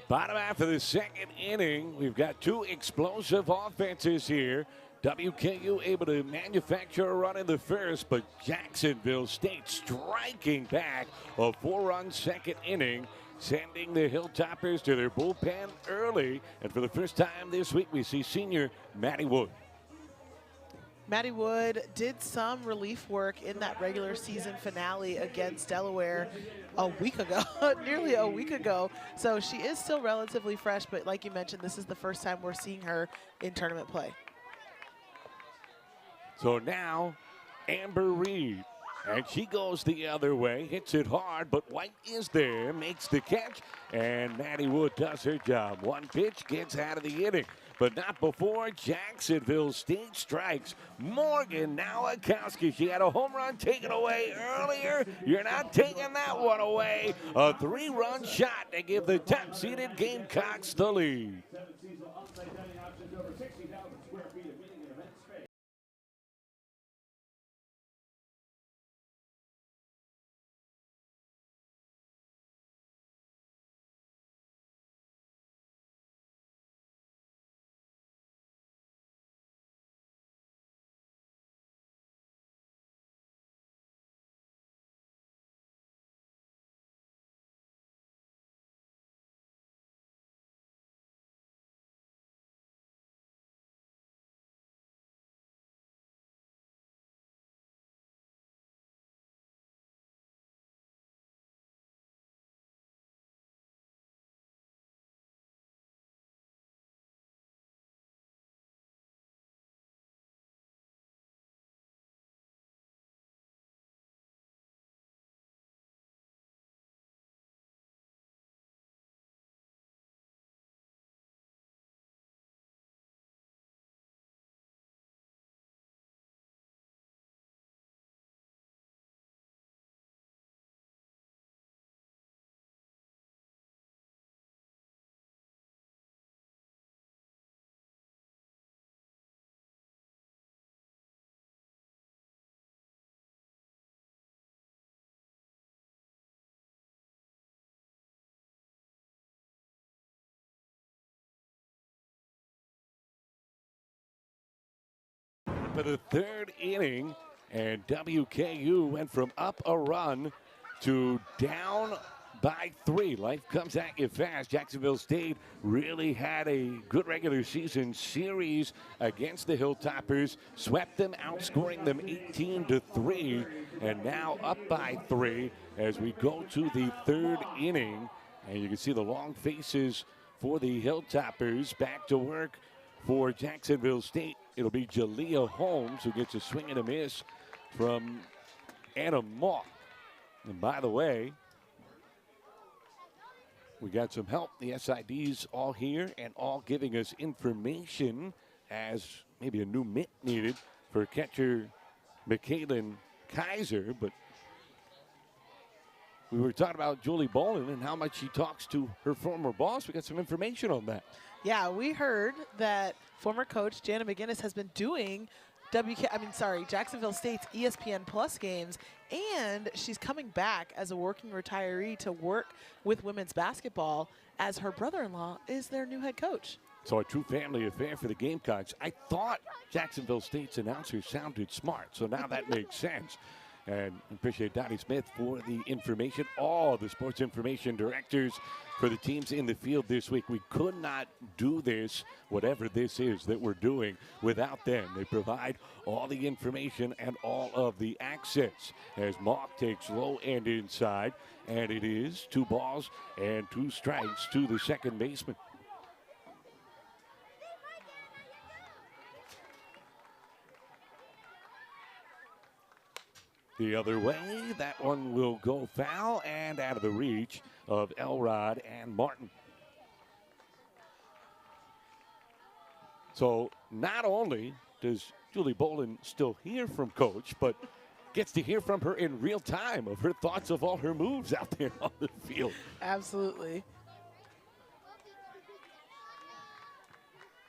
Bottom half of the second inning, we've got two explosive offenses here. WKU able to manufacture a run in the first, but Jacksonville State striking back a 4-run second inning, sending the Hilltoppers to their bullpen early. And for the first time this week, we see senior Maddie Wood. Maddie Wood did some relief work in that regular season finale against Delaware a week ago, nearly a week ago. So she is still relatively fresh, but like you mentioned, this is the first time we're seeing her in tournament play. So now, Amber Reed, and she goes the other way, hits it hard, but White is there, makes the catch, and Maddie Wood does her job. One pitch gets out of the inning, but not before Jacksonville State strikes. Morgan Nowakowski, she had a home run taken away earlier. You're not taking that one away. A 3-run shot to give the top-seeded Gamecocks the lead. For the third inning, and WKU went from up a run to down by 3. Life comes at you fast. Jacksonville State really had a good regular season series against the Hilltoppers, swept them, outscoring them 18-3, and now up by 3 as we go to the 3rd inning. And you can see the long faces for the Hilltoppers. Back to work for Jacksonville State. It'll be Jalea Holmes who gets a swing and a miss from Anna Mock. And by the way, we got some help. The SIDs all here and all giving us information as maybe a new mitt needed for catcher Michaelin Kaiser. But we were talking about Julie Bolin and how much she talks to her former boss. We got some information on that. Yeah, we heard that former coach Jana McGinnis has been doing Jacksonville State's ESPN Plus games, and she's coming back as a working retiree to work with women's basketball as her brother-in-law is their new head coach. So a true family affair for the Gamecocks. I thought Jacksonville State's announcer sounded smart, so now that makes sense. And appreciate Donnie Smith for the information. All the sports information directors for the teams in the field this week. We could not do this, whatever this is that we're doing, without them. They provide all the information and all of the access as Mock takes low and inside. And it is 2 balls and 2 strikes to the second baseman. The other way, that one will go foul and out of the reach of Elrod and Martin. So not only does Julie Bolin still hear from Coach, but gets to hear from her in real time of her thoughts of all her moves out there on the field. Absolutely.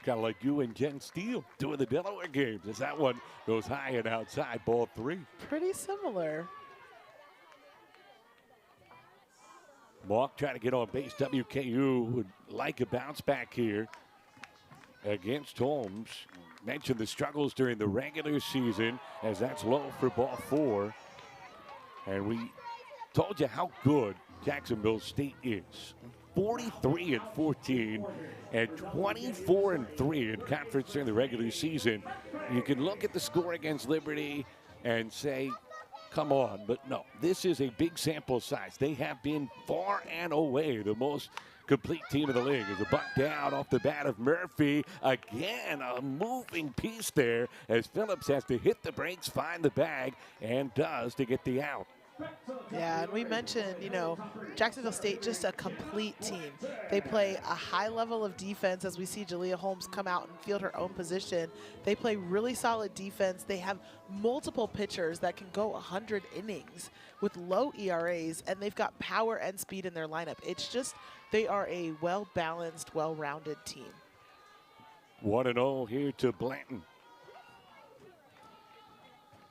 Kind of like you and Jen Steele doing the Delaware games as that one goes high and outside, ball 3. Pretty similar. Mock trying to get on base. WKU would like a bounce back here against Holmes. Mentioned the struggles during the regular season as that's low for ball 4. And we told you how good Jacksonville State is. 43-14 and 24-3 in conference during the regular season. You can look at the score against Liberty and say, come on, but no, this is a big sample size. They have been far and away the most complete team of the league. As a buck down off the bat of Murphy. Again, a moving piece there as Phillips has to hit the brakes, find the bag, and does to get the out. Yeah, and we mentioned, Jacksonville State, just a complete team. They play a high level of defense as we see Jalea Holmes come out and field her own position. They play really solid defense. They have multiple pitchers that can go 100 innings with low ERAs, and they've got power and speed in their lineup. It's just, they are a well-balanced, well-rounded team. 1-0 here to Blanton.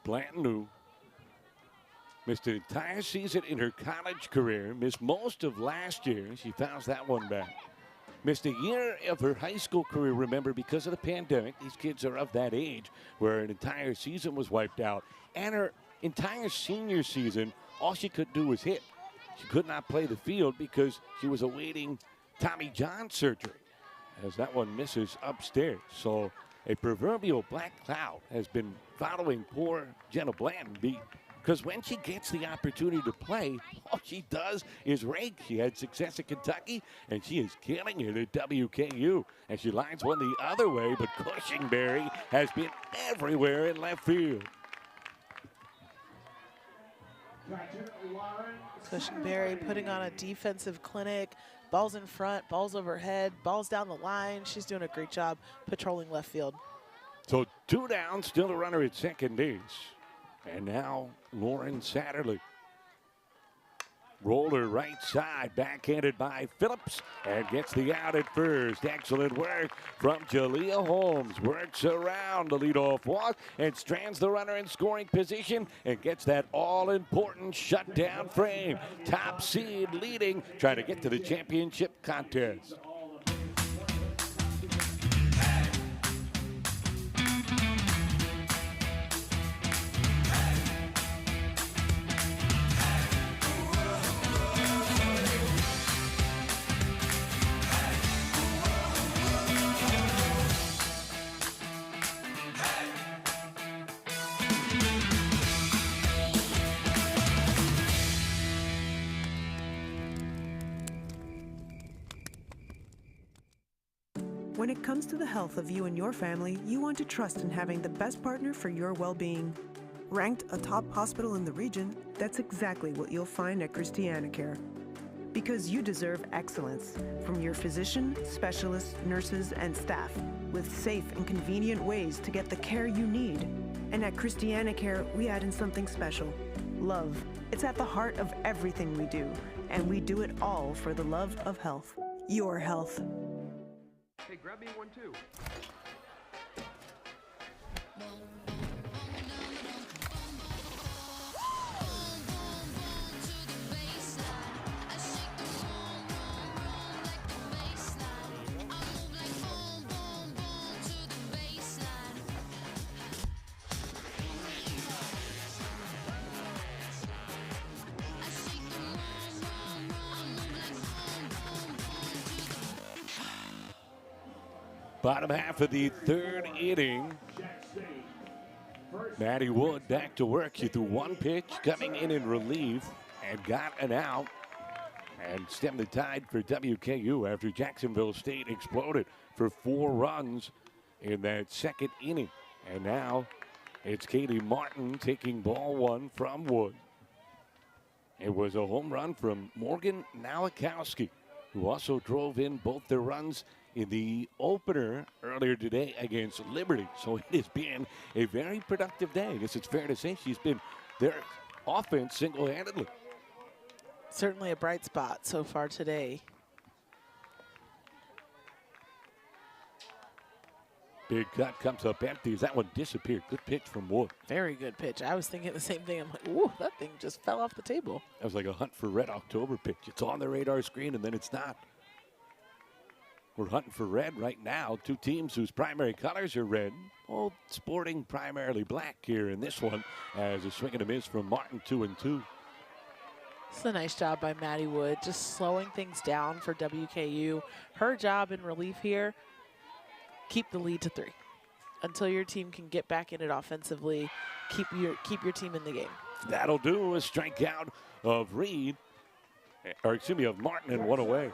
Blanton, who missed an entire season in her college career, missed most of last year. She fouls that one back. Missed a year of her high school career, remember, because of the pandemic. These kids are of that age where an entire season was wiped out. And her entire senior season, all she could do was hit. She could not play the field because she was awaiting Tommy John surgery, as that one misses upstairs. So a proverbial black cloud has been following poor Jenna Blanton, because when she gets the opportunity to play, all she does is rake. She had success at Kentucky, and she is killing it at WKU. And she lines one the other way, but Cushingberry has been everywhere in left field. Cushingberry putting on a defensive clinic. Balls in front, balls overhead, balls down the line. She's doing a great job patrolling left field. So 2 down, still a runner at second base. And now Lauren Satterley. Roller right side, backhanded by Phillips, and gets the out at first. Excellent work from Jalea Holmes. Works around the leadoff walk and strands the runner in scoring position and gets that all-important shutdown frame. Top seed leading, trying to get to the championship contest. When it comes to the health of you and your family, you want to trust in having the best partner for your well-being. Ranked a top hospital in the region, that's exactly what you'll find at ChristianaCare. Because you deserve excellence from your physician, specialists, nurses, and staff, with safe and convenient ways to get the care you need. And at ChristianaCare, we add in something special: love. It's at the heart of everything we do, and we do it all for the love of health. Your health. Hey, grab me one too. Bottom half of the third inning. Maddie Wood back to work. She threw one pitch, coming in relief, and got an out. And stemmed the tide for WKU after Jacksonville State exploded for 4 runs in that second inning. And now it's Katie Martin taking ball 1 from Wood. It was a home run from Morgan Nowakowski, who also drove in both their runs in the opener earlier today against Liberty. So it has been a very productive day. I guess it's fair to say she's been their offense single-handedly. Certainly a bright spot so far today. Big cut comes up empty as that one disappeared. Good pitch from Wood. Very good pitch. I was thinking the same thing. I'm like, ooh, that thing just fell off the table. That was like a Hunt for Red October pitch. It's on the radar screen and then it's not. We're hunting for red right now. 2 teams whose primary colors are red, both sporting primarily black here in this one, as a swing and a miss from Martin, 2-2. It's a nice job by Maddie Wood, just slowing things down for WKU. Her job in relief here, keep the lead to 3. Until your team can get back in it offensively, keep your team in the game. That'll do. A strikeout of Reed, or excuse me, of Martin, and 1 away.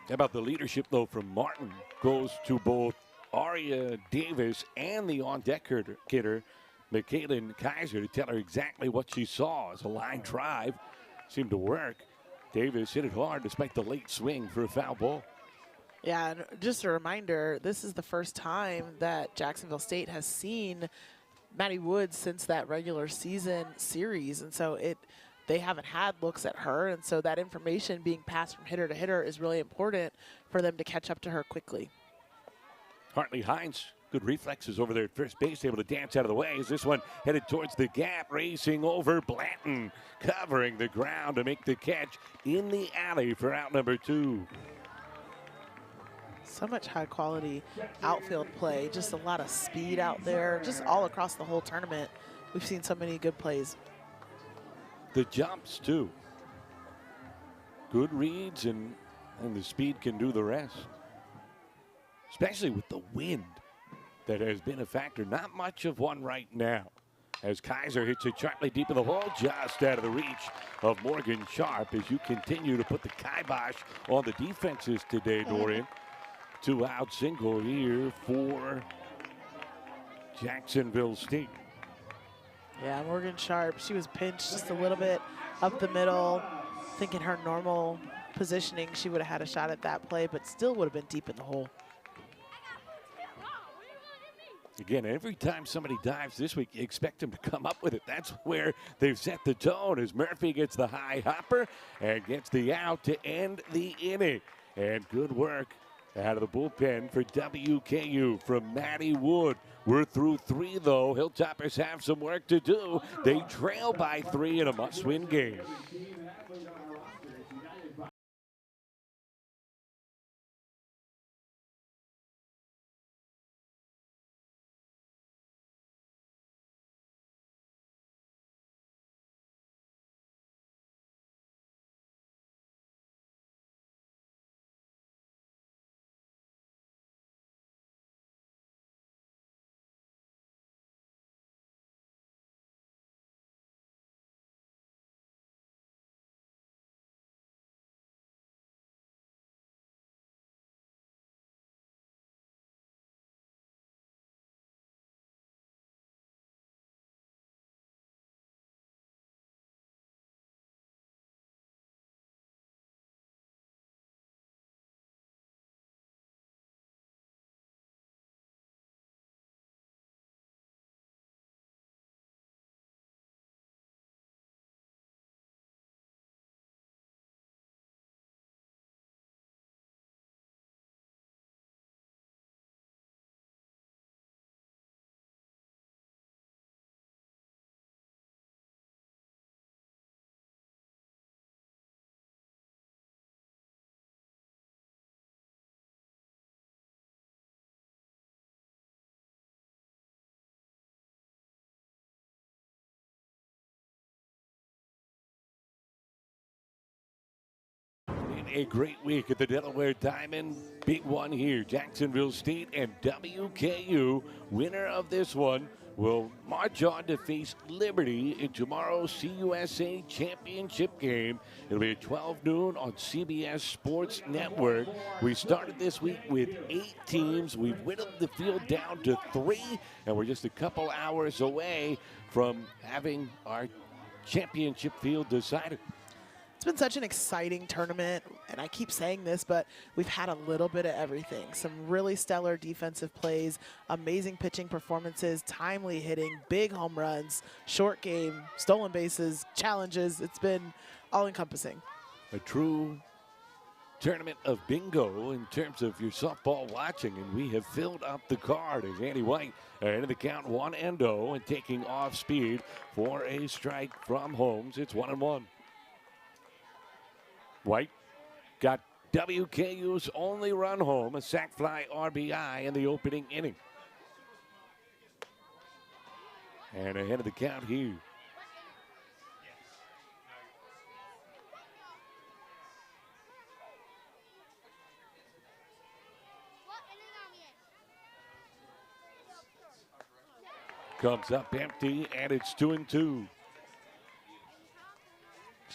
How about the leadership, though, from Martin? Goes to both Aria Davis and the on-deck hitter, Michaela Kaiser, to tell her exactly what she saw as a line drive seemed to work. Davis hit it hard despite the late swing for a foul ball. Yeah, and just a reminder, this is the first time that Jacksonville State has seen Maddie Wood since that regular season series, and so they haven't had looks at her, and so that information being passed from hitter to hitter is really important for them to catch up to her quickly. Hartley Hines, good reflexes over there at first base, able to dance out of the way as this one headed towards the gap, racing over Blanton, covering the ground to make the catch in the alley for out number 2. So much high-quality outfield play, just a lot of speed out there, just all across the whole tournament. We've seen so many good plays. The jumps, too. Good reads, and the speed can do the rest. Especially with the wind that has been a factor. Not much of one right now. As Kaiser hits it sharply deep in the hole, just out of the reach of Morgan Sharp, as you continue to put the kibosh on the defenses today, Dorian. 2-out single here for Jacksonville State. Yeah, Morgan Sharp, she was pinched just a little bit up the middle. I think in her normal positioning, she would have had a shot at that play, but still would have been deep in the hole. Again, every time somebody dives this week, you expect them to come up with it. That's where they've set the tone as Murphy gets the high hopper and gets the out to end the inning. And good work out of the bullpen for WKU from Maddie Wood. We're through 3, though. Hilltoppers have some work to do. They trail by 3 in a must-win game. a great week at the Delaware Diamond. Big one here. Jacksonville State and WKU. Winner of this one will march on to face Liberty in tomorrow's CUSA championship game. It'll be at 12 noon on CBS Sports Network. We started this week with 8 teams. We've whittled the field down to 3, and we're just a couple hours away from having our championship field decided. It's been such an exciting tournament, and I keep saying this, but we've had a little bit of everything. Some really stellar defensive plays, amazing pitching performances, timely hitting, big home runs, short game, stolen bases, challenges. It's been all-encompassing. A true tournament of bingo in terms of your softball watching, and we have filled up the card as Andy White into the count 1-0 and taking off speed for a strike from Holmes. It's 1-1. White got WKU's only run home, a sac fly RBI in the opening inning. And ahead of the count here. Comes up empty, and it's 2-2.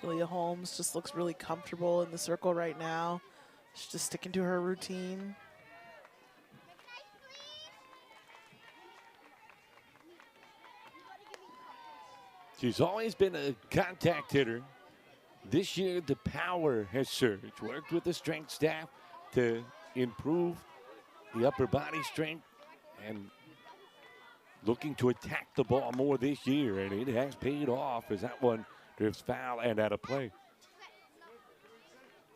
Julia Holmes just looks really comfortable in the circle right now. She's just sticking to her routine. She's always been a contact hitter. This year, the power has surged. Worked with the strength staff to improve the upper body strength and looking to attack the ball more this year, and it has paid off as that one drifts foul and out of play.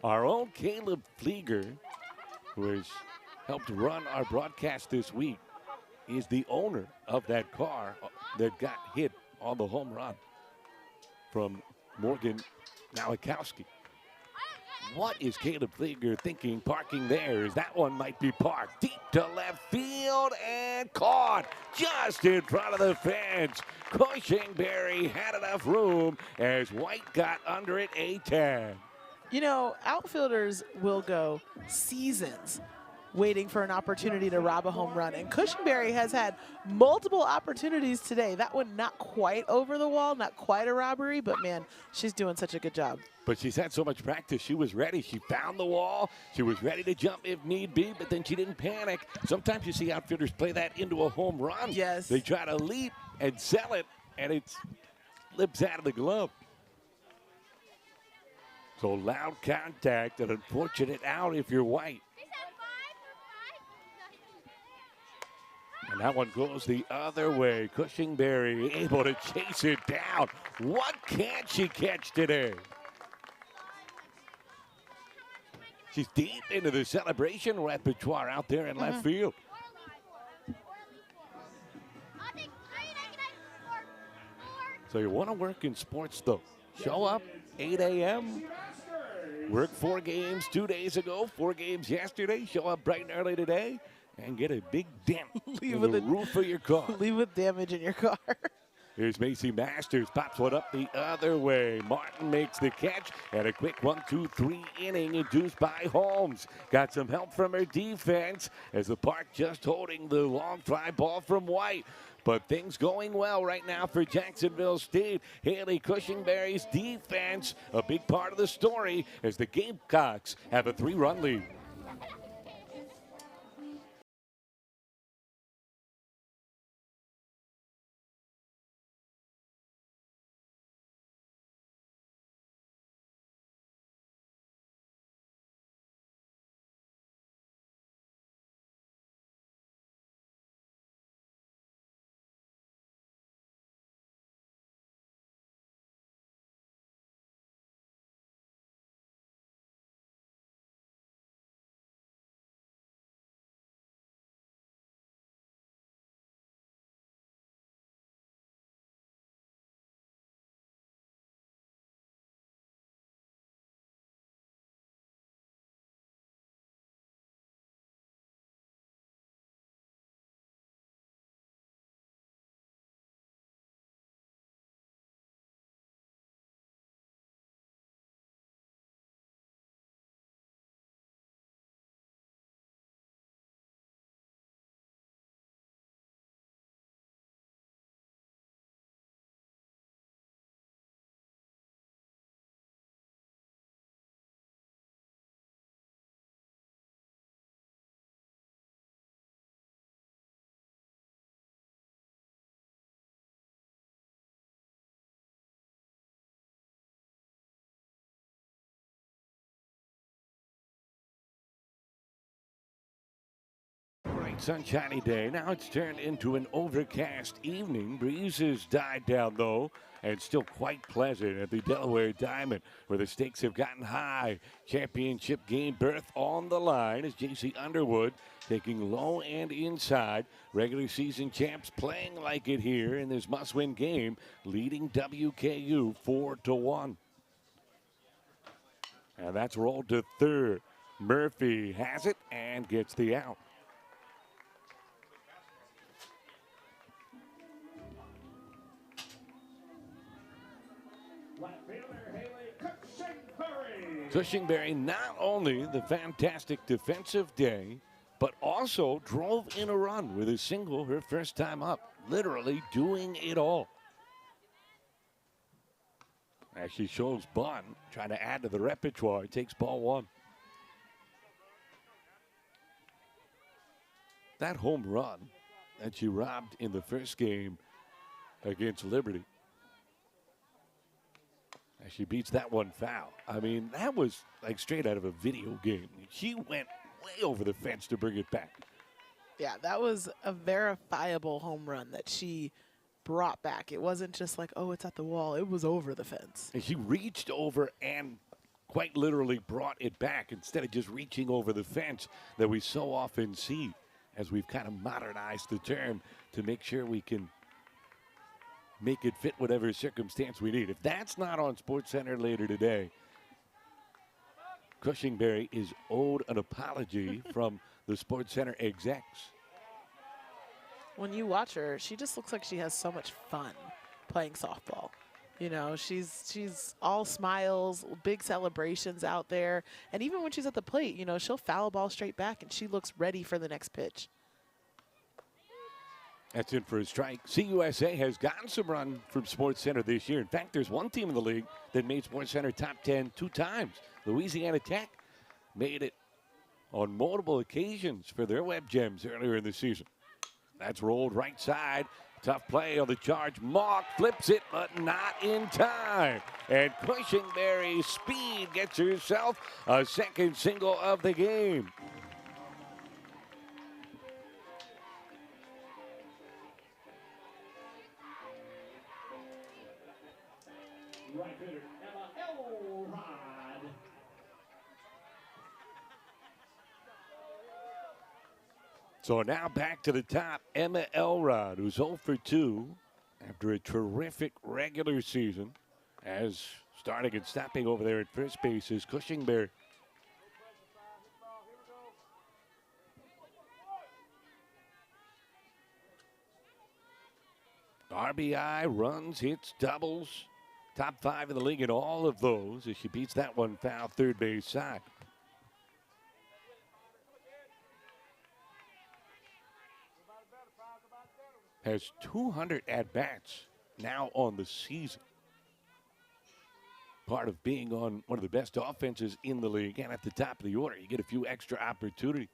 Our own Caleb Flieger, who has helped run our broadcast this week, is the owner of that car that got hit on the home run from Morgan Nowakowski. What is Caleb Flieger thinking parking there? As that one might be parked deep to left field and caught just in front of the fence. Cushingberry had enough room as White got under it a tag. You know, outfielders will go seasons waiting for an opportunity to rob a home run. And Cushingberry has had multiple opportunities today. That one not quite over the wall, not quite a robbery, but man, she's doing such a good job. But she's had so much practice. She was ready. She found the wall. She was ready to jump if need be, but then she didn't panic. Sometimes you see outfielders play that into a home run. Yes. They try to leap and sell it, and it slips out of the glove. So loud contact, an unfortunate out if you're White. And that one goes the other way. Cushingberry able to chase it down. What can't she catch today? She's deep into the celebration repertoire out there in left field. So you want to work in sports, though. Show up 8 a.m. Work 4 games 2 days ago, 4 games yesterday. Show up bright and early today and get a big dent in the roof of your car. Leave with damage in your car. Here's Macy Masters, pops one up the other way. Martin makes the catch, and a quick 1-2-3 inning induced by Holmes. Got some help from her defense as the Park just holding the long fly ball from White. But things going well right now for Jacksonville State. Haley Cushingberry's defense, a big part of the story as the Gamecocks have a 3-run lead. bright sunshiny day. Now it's turned into an overcast evening. Breezes died down though, and still quite pleasant at the Delaware Diamond, where the stakes have gotten high. Championship game berth on the line as J.C. Underwood taking low and inside. Regular season champs playing like it here in this must-win game, leading WKU 4-1. And that's rolled to third. Murphy has it and gets the out. Cushingberry not only the fantastic defensive day, but also drove in a run with a single her first time up, literally doing it all. As she shows Bunn, trying to add to the repertoire, takes ball one. That home run that she robbed in the first game against Liberty, as she beats that one foul. I mean, that was like straight out of a video game. She went way over the fence to bring it back. Yeah, that was a verifiable home run that she brought back. It wasn't just like, oh, it's at the wall. It was over the fence. And she reached over and quite literally brought it back instead of just reaching over the fence that we so often see, as we've kind of modernized the term to make sure we can make it fit whatever circumstance we need. If that's not on SportsCenter later today, Cushingberry is owed an apology from the SportsCenter execs. When you watch her, she just looks like she has so much fun playing softball. You know, she's all smiles, big celebrations out there. And even when she's at the plate, you know, she'll foul a ball straight back and she looks ready for the next pitch. That's in for a strike. CUSA has gotten some run from SportsCenter this year. In fact, there's one team in the league that made SportsCenter top 10 2 times. Louisiana Tech made it on multiple occasions for their web gems earlier in the season. That's rolled right side. Tough play on the charge. Mock flips it, but not in time. And Cushingberry's speed gets herself a second single of the game. Right hitter, Emma Elrod. So now back to the top, Emma Elrod, who's 0 for 2 after a terrific regular season, as starting and stopping over there at first base is Cushingberry. RBI, runs, hits, doubles, top 5 in the league in all of those as she beats that one foul third base side. Has 200 at-bats now on the season. Part of being on one of the best offenses in the league and at the top of the order. You get a few extra opportunities.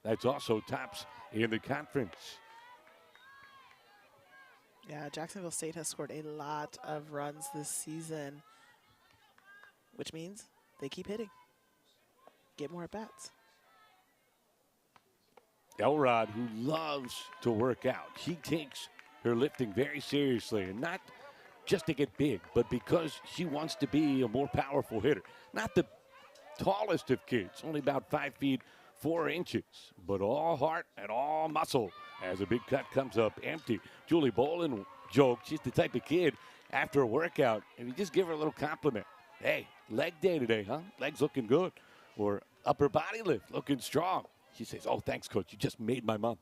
That's also tops in the conference. Yeah, Jacksonville State has scored a lot of runs this season, which means they keep hitting. Get more at-bats. Elrod, who loves to work out. She takes her lifting very seriously, and not just to get big, but because she wants to be a more powerful hitter. Not the tallest of kids, only about 5 feet 4 inches, but all heart and all muscle as a big cut comes up empty. Julie Bolin joked she's the type of kid after a workout, and you just give her a little compliment. Hey, leg day today, huh? Legs looking good. Or upper body lift, looking strong. She says, oh, thanks, Coach. You just made my month.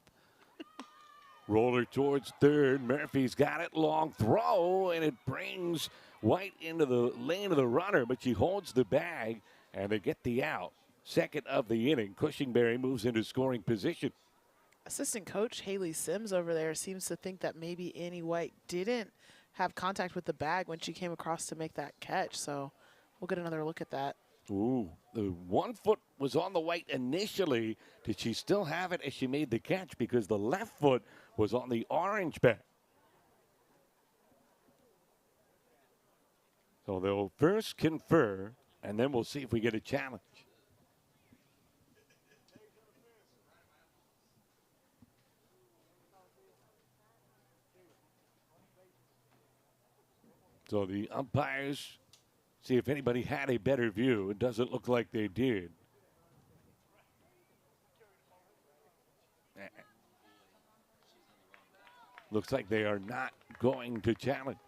Roller towards third. Murphy's got it. Long throw, and it brings White into the lane of the runner, but she holds the bag, and they get the out. Second of the inning. Cushingberry moves into scoring position. Assistant coach Haley Sims over there seems to think that maybe Annie White didn't have contact with the bag when she came across to make that catch. So we'll get another look at that. Ooh, the 1 foot was on the White initially. Did she still have it as she made the catch? Because the left foot was on the orange bag. So they'll first confer, and then we'll see if we get a challenge. So the umpires see if anybody had a better view. It doesn't look like they did. Looks like they are not going to challenge.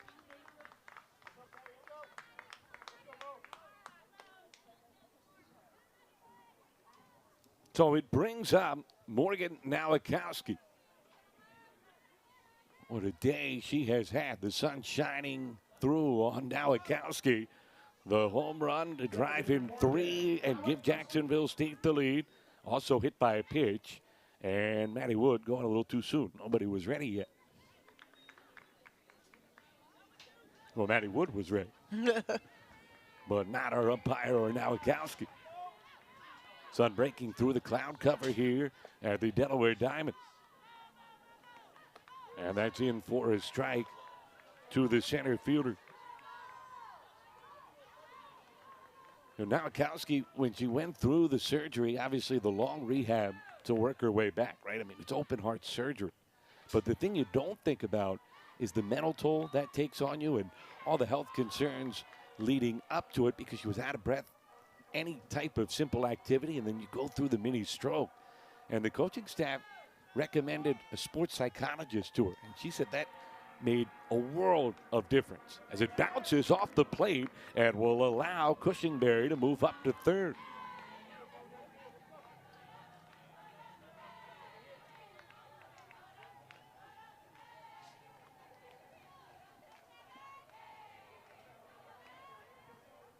So it brings up Morgan Nowakowski. What a day she has had. The sun shining through on Nowakowski. The home run to drive in 3 and give Jacksonville State the lead. Also hit by a pitch. And Maddie Wood going a little too soon. Nobody was ready yet. Well, Maddie Wood was ready. But not our umpire or Nowakowski. Sun breaking through the cloud cover here at the Delaware Diamond. And that's in for a strike to the center fielder. And Nowakowski, when she went through the surgery, obviously the long rehab to work her way back, right? I mean, it's open heart surgery. But the thing you don't think about is the mental toll that takes on you and all the health concerns leading up to it because she was out of breath, any type of simple activity, and then you go through the mini stroke. And the coaching staff recommended a sports psychologist to her, and she said that made a world of difference as it bounces off the plate and will allow Cushingberry to move up to third.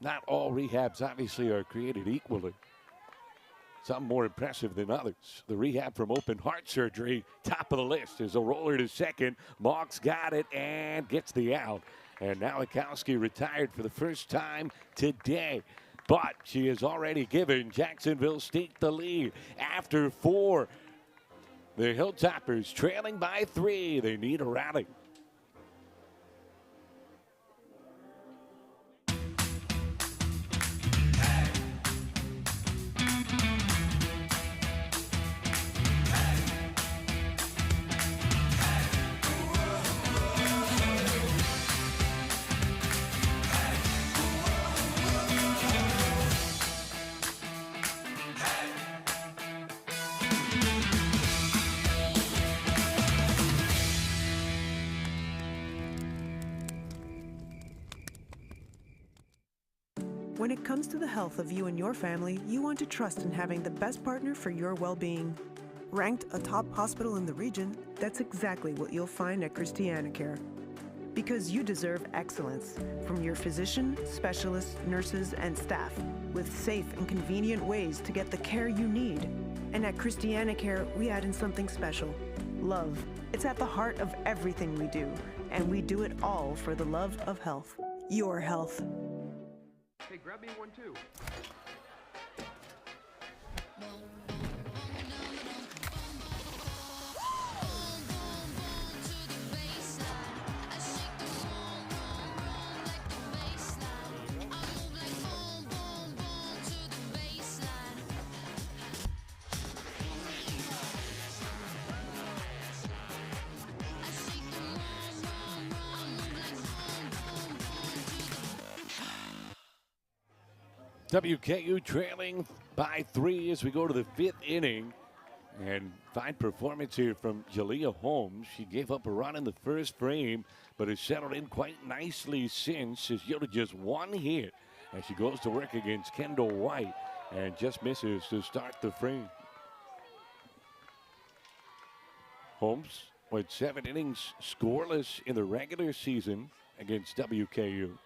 Not all rehabs obviously are created equally. Some more impressive than others. The rehab from open heart surgery, top of the list, is a roller to second. Moggs got it and gets the out. And Nowakowski retired for the first time today. But she has already given Jacksonville State the lead after 4. The Hilltoppers trailing by 3. They need a rally. When it comes to the health of you and your family, you want to trust in having the best partner for your well-being. Ranked a top hospital in the region, that's exactly what you'll find at ChristianaCare. Because you deserve excellence from your physician, specialists, nurses, and staff, with safe and convenient ways to get the care you need. And at ChristianaCare, we add in something special: love. It's at the heart of everything we do, and we do it all for the love of health. Your health. Hey, grab me one too. WKU trailing by 3 as we go to the 5th inning. And fine performance here from Jalea Holmes. She gave up a run in the first frame, but has settled in quite nicely since. Has yielded just 1 hit as she goes to work against Kendall White and just misses to start the frame. Holmes went 7 innings scoreless in the regular season against WKU.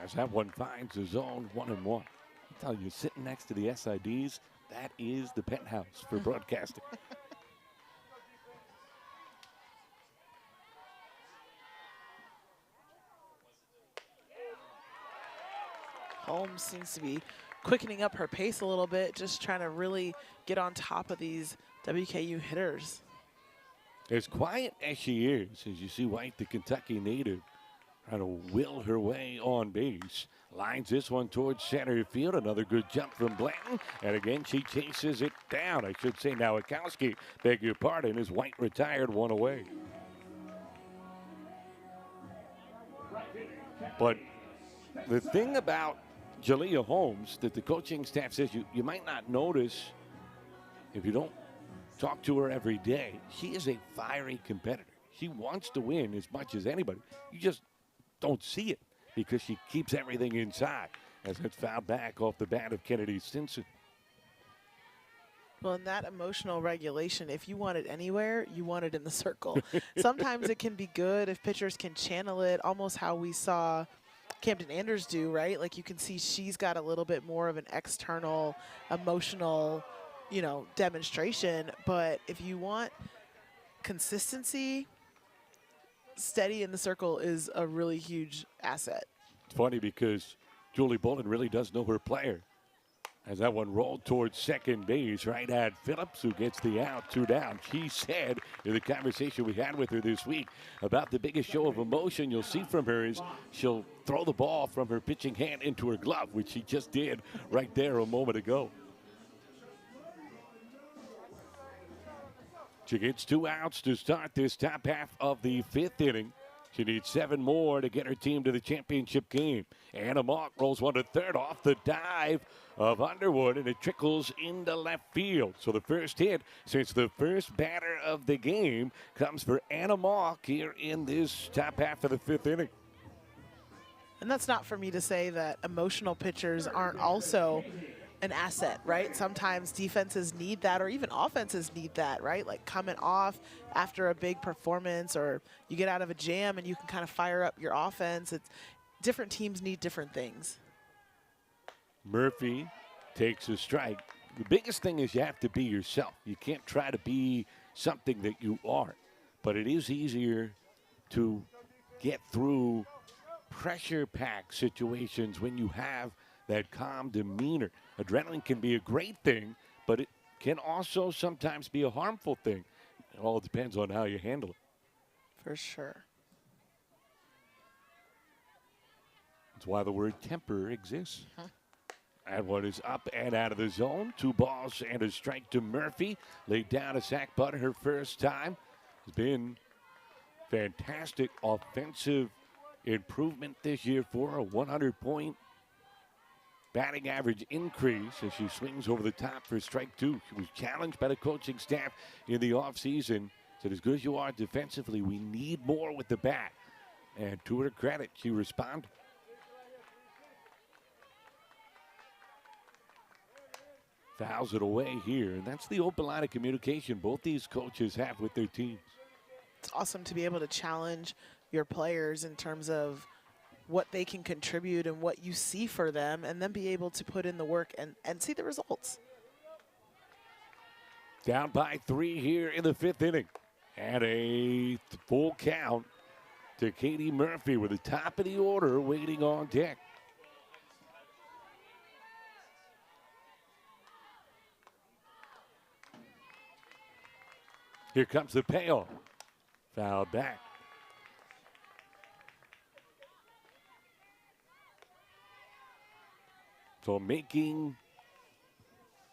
As that one finds the zone 1-1. I tell you, sitting next to the SIDs, that is the penthouse for broadcasting. Holmes seems to be quickening up her pace a little bit, just trying to really get on top of these WKU hitters. As quiet as she is, as you see White, the Kentucky native, trying to will her way on base. Lines this one towards center field. Another good jump from Blanton. And again, she chases it down. I should say Nowakowski, beg your pardon, as White retired 1 away. But the thing about Jalea Holmes that the coaching staff says you might not notice if you don't talk to her every day, she is a fiery competitor. She wants to win as much as anybody. You just don't see it because she keeps everything inside, as it's fouled back off the bat of Kennedy Stinson. Well, in that emotional regulation, if you want it anywhere, you want it in the circle. Sometimes it can be good if pitchers can channel it, almost how we saw Camden Anders do, right? Like you can see she's got a little bit more of an external emotional, demonstration. But if you want consistency, steady in the circle is a really huge asset. It's funny because Julie Bolin really does know her player. As that one rolled towards second base, right at Phillips, who gets the out, 2 down. She said in the conversation we had with her this week about the biggest show of emotion you'll see from her is she'll throw the ball from her pitching hand into her glove, which she just did right there a moment ago. She gets 2 outs to start this top half of the 5th inning. She needs 7 more to get her team to the championship game. Anna Mock rolls one to third off the dive of Underwood, and it trickles into left field. So the first hit since the first batter of the game comes for Anna Mock here in this top half of the 5th inning. And that's not for me to say that emotional pitchers aren't also an asset, right? Sometimes defenses need that, or even offenses need that, right? Like coming off after a big performance, or you get out of a jam and you can kind of fire up your offense. It's different teams need different things. Murphy takes a strike. The biggest thing is you have to be yourself. You can't try to be something that you aren't. But it is easier to get through pressure-packed situations when you have that calm demeanor. Adrenaline can be a great thing, but it can also sometimes be a harmful thing. It all depends on how you handle it. For sure. That's why the word temper exists. That one is up and out of the zone. 2 balls and a strike to Murphy. Laid down a sac bunt her first time. Has been fantastic offensive improvement this year for her. 100-point batting average increase as she swings over the top for strike 2. She was challenged by the coaching staff in the offseason. Said, as good as you are defensively, we need more with the bat. And to her credit, she responded. Fouls it away here, and that's the open line of communication both these coaches have with their teams. It's awesome to be able to challenge your players in terms of what they can contribute and what you see for them, and then be able to put in the work and see the results. Down by 3 here in the 5th inning. And a full count to Katie Murphy with the top of the order waiting on deck. Here comes the payoff. Foul back. So making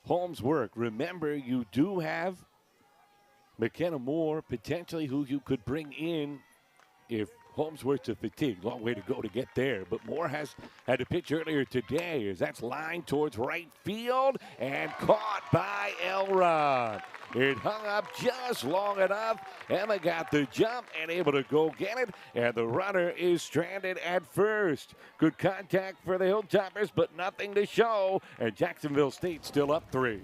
Holmes work. Remember, you do have McKenna Moore, potentially, who you could bring in if Holmes were to fatigue. Long way to go to get there. But Moore has had to pitch earlier today as that's lined towards right field and caught by Elrod. It hung up just long enough. Emma got the jump and able to go get it. And the runner is stranded at first. Good contact for the Hilltoppers, but nothing to show. And Jacksonville State still up 3.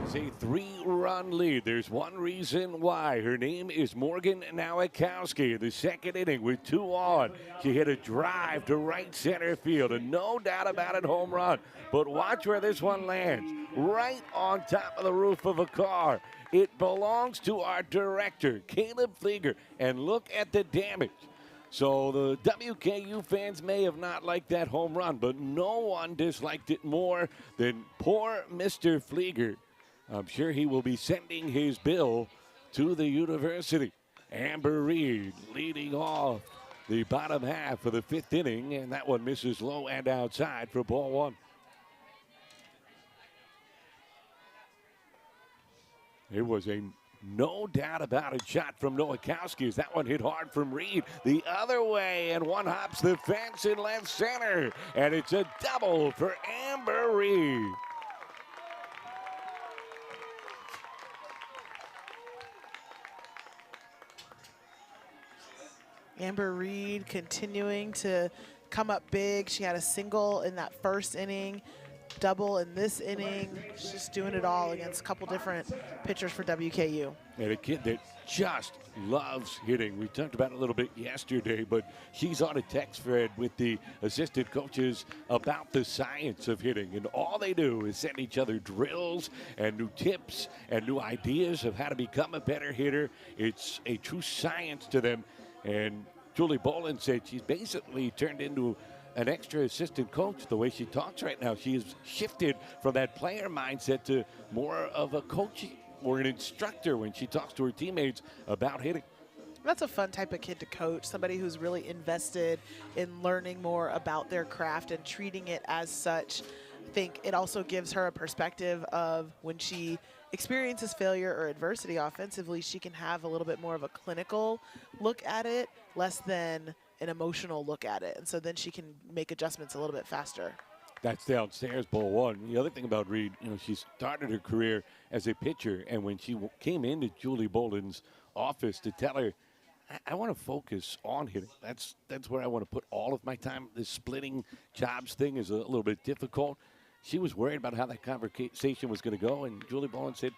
It's a 3-run lead. There's one reason why. Her name is Morgan Nowakowski. The second inning with 2 on. She hit a drive to right center field, and no doubt about it, home run. But watch where this one lands. Right on top of the roof of a car. It belongs to our director, Caleb Flieger. And look at the damage. So the WKU fans may have not liked that home run, but no one disliked it more than poor Mr. Flieger. I'm sure he will be sending his bill to the university. Amber Reed leading off the bottom half of the 5th inning, and that one misses low and outside for ball 1. It was a no doubt about it shot from Nowakowski as that one hit hard from Reed the other way, and one hops the fence in left center, and it's a double for Amber Reed. Amber Reed continuing to come up big. She had a single in that first inning, double in this inning. She's just doing it all against a couple different pitchers for WKU. And a kid that just loves hitting. We talked about it a little bit yesterday, but she's on a text thread with the assistant coaches about the science of hitting. And all they do is send each other drills and new tips and new ideas of how to become a better hitter. It's a true science to them. And Julie Bolin said she's basically turned into an extra assistant coach the way she talks right now. She has shifted from that player mindset to more of a coach or an instructor when she talks to her teammates about hitting. That's a fun type of kid to coach, somebody who's really invested in learning more about their craft and treating it as such. I think it also gives her a perspective of when she experiences failure or adversity offensively, she can have a little bit more of a clinical look at it, less than an emotional look at it. And so then she can make adjustments a little bit faster. That's downstairs, ball 1. The other thing about Reed, she started her career as a pitcher, and when she came into Julie Bolden's office to tell her, I want to focus on hitting. That's where I want to put all of my time. This splitting jobs thing is a little bit difficult. She was worried about how that conversation was going to go, and Julie Bolden said,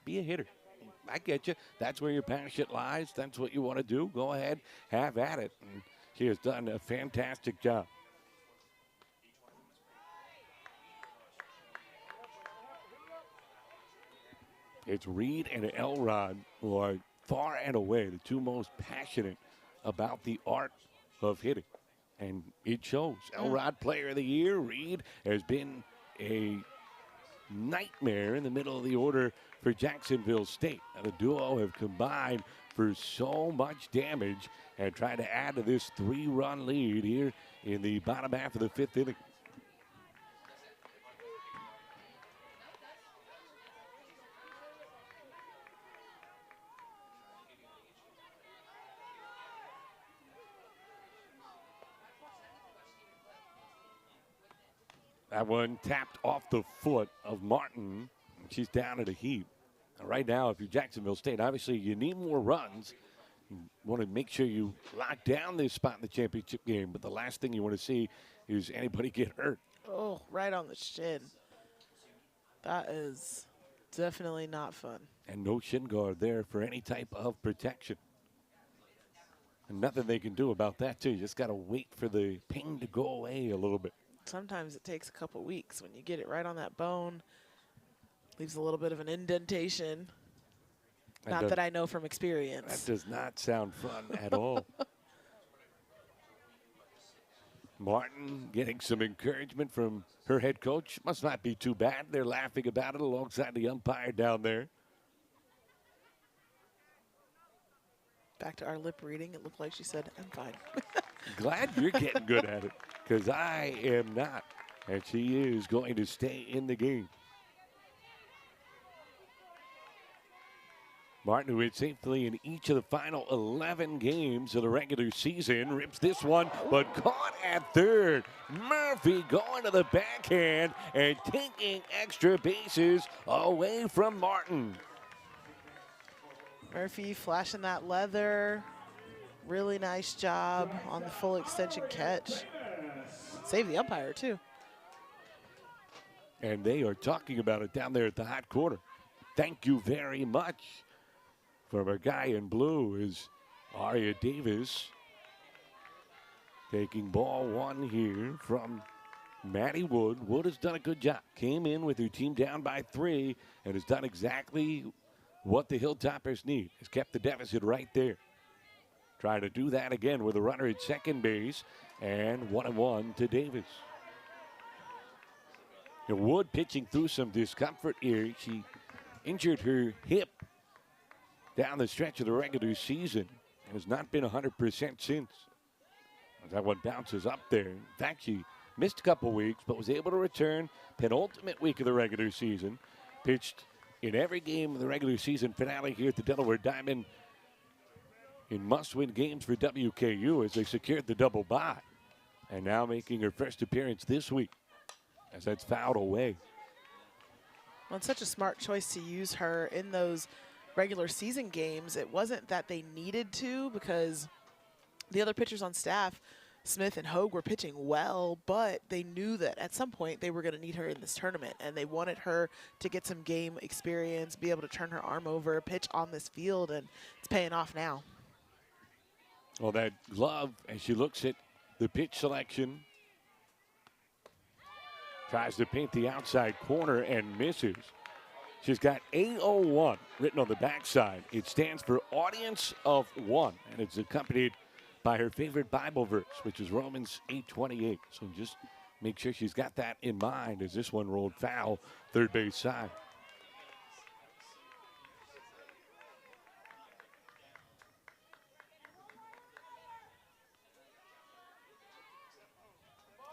be a hitter. I get you. That's where your passion lies. That's what you want to do. Go ahead, have at it. And she has done a fantastic job. It's Reed and Elrod who are far and away the two most passionate about the art of hitting. And it shows. Elrod Player of the Year. Reed has been a nightmare in the middle of the order for Jacksonville State. Now, the duo have combined for so much damage and trying to add to this 3-run lead here in the bottom half of the 5th inning. That one tapped off the foot of Martin. She's down at a heap. Right now, if you're Jacksonville State, obviously you need more runs. You want to make sure you lock down this spot in the championship game. But the last thing you want to see is anybody get hurt. Oh, right on the shin. That is definitely not fun. And no shin guard there for any type of protection. And nothing they can do about that, too. You just got to wait for the pain to go away a little bit. Sometimes it takes a couple weeks. When you get it right on that bone, leaves a little bit of an indentation. Not that I know from experience. That does not sound fun at all. Martin getting some encouragement from her head coach. Must not be too bad. They're laughing about it alongside the umpire down there. Back to our lip reading. It looked like she said, I'm fine. Glad you're getting good at it, because I am not. And she is going to stay in the game. Martin, who hit safely in each of the final 11 games of the regular season, rips this one, but caught at third. Murphy going to the backhand and taking extra bases away from Martin. Murphy flashing that leather. Really nice job on the full extension catch. Save the umpire, too. And they are talking about it down there at the hot corner. Thank you very much. From our guy in blue is Aria Davis. Taking ball one here from Maddie Wood. Wood has done a good job. Came in with her team down by 3 and has done exactly what the Hilltoppers need. Has kept the deficit right there. Trying to do that again with a runner at second base. And 1-1 to Davis. And Wood pitching through some discomfort here. She injured her hip down the stretch of the regular season and has not been 100% since. That one bounces up there. In fact, she missed a couple weeks, but was able to return penultimate week of the regular season. Pitched in every game of the regular season finale here at the Delaware Diamond in must-win games for WKU as they secured the double bye. And now making her first appearance this week as that's fouled away. Well, it's such a smart choice to use her in those regular season games. It wasn't that they needed to, because the other pitchers on staff, Smith and Hogue, were pitching well, but they knew that at some point they were going to need her in this tournament, and they wanted her to get some game experience, be able to turn her arm over, pitch on this field, and it's paying off now. Well, that glove, as she looks at the pitch selection, tries to paint the outside corner and misses. She's got A01 written on the backside. It stands for Audience of One, and it's accompanied by her favorite Bible verse, which is Romans 8:28. So just make sure she's got that in mind as this one rolled foul, third base side.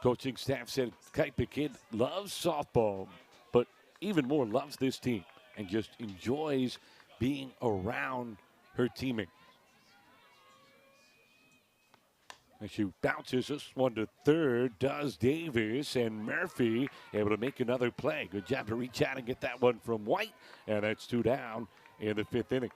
Coaching staff said the kid loves softball, but even more loves this team and just enjoys being around her teammates. And she bounces this one to third, does Davis, and Murphy able to make another play. Good job to reach out and get that one from White, and that's 2 down in the 5th inning.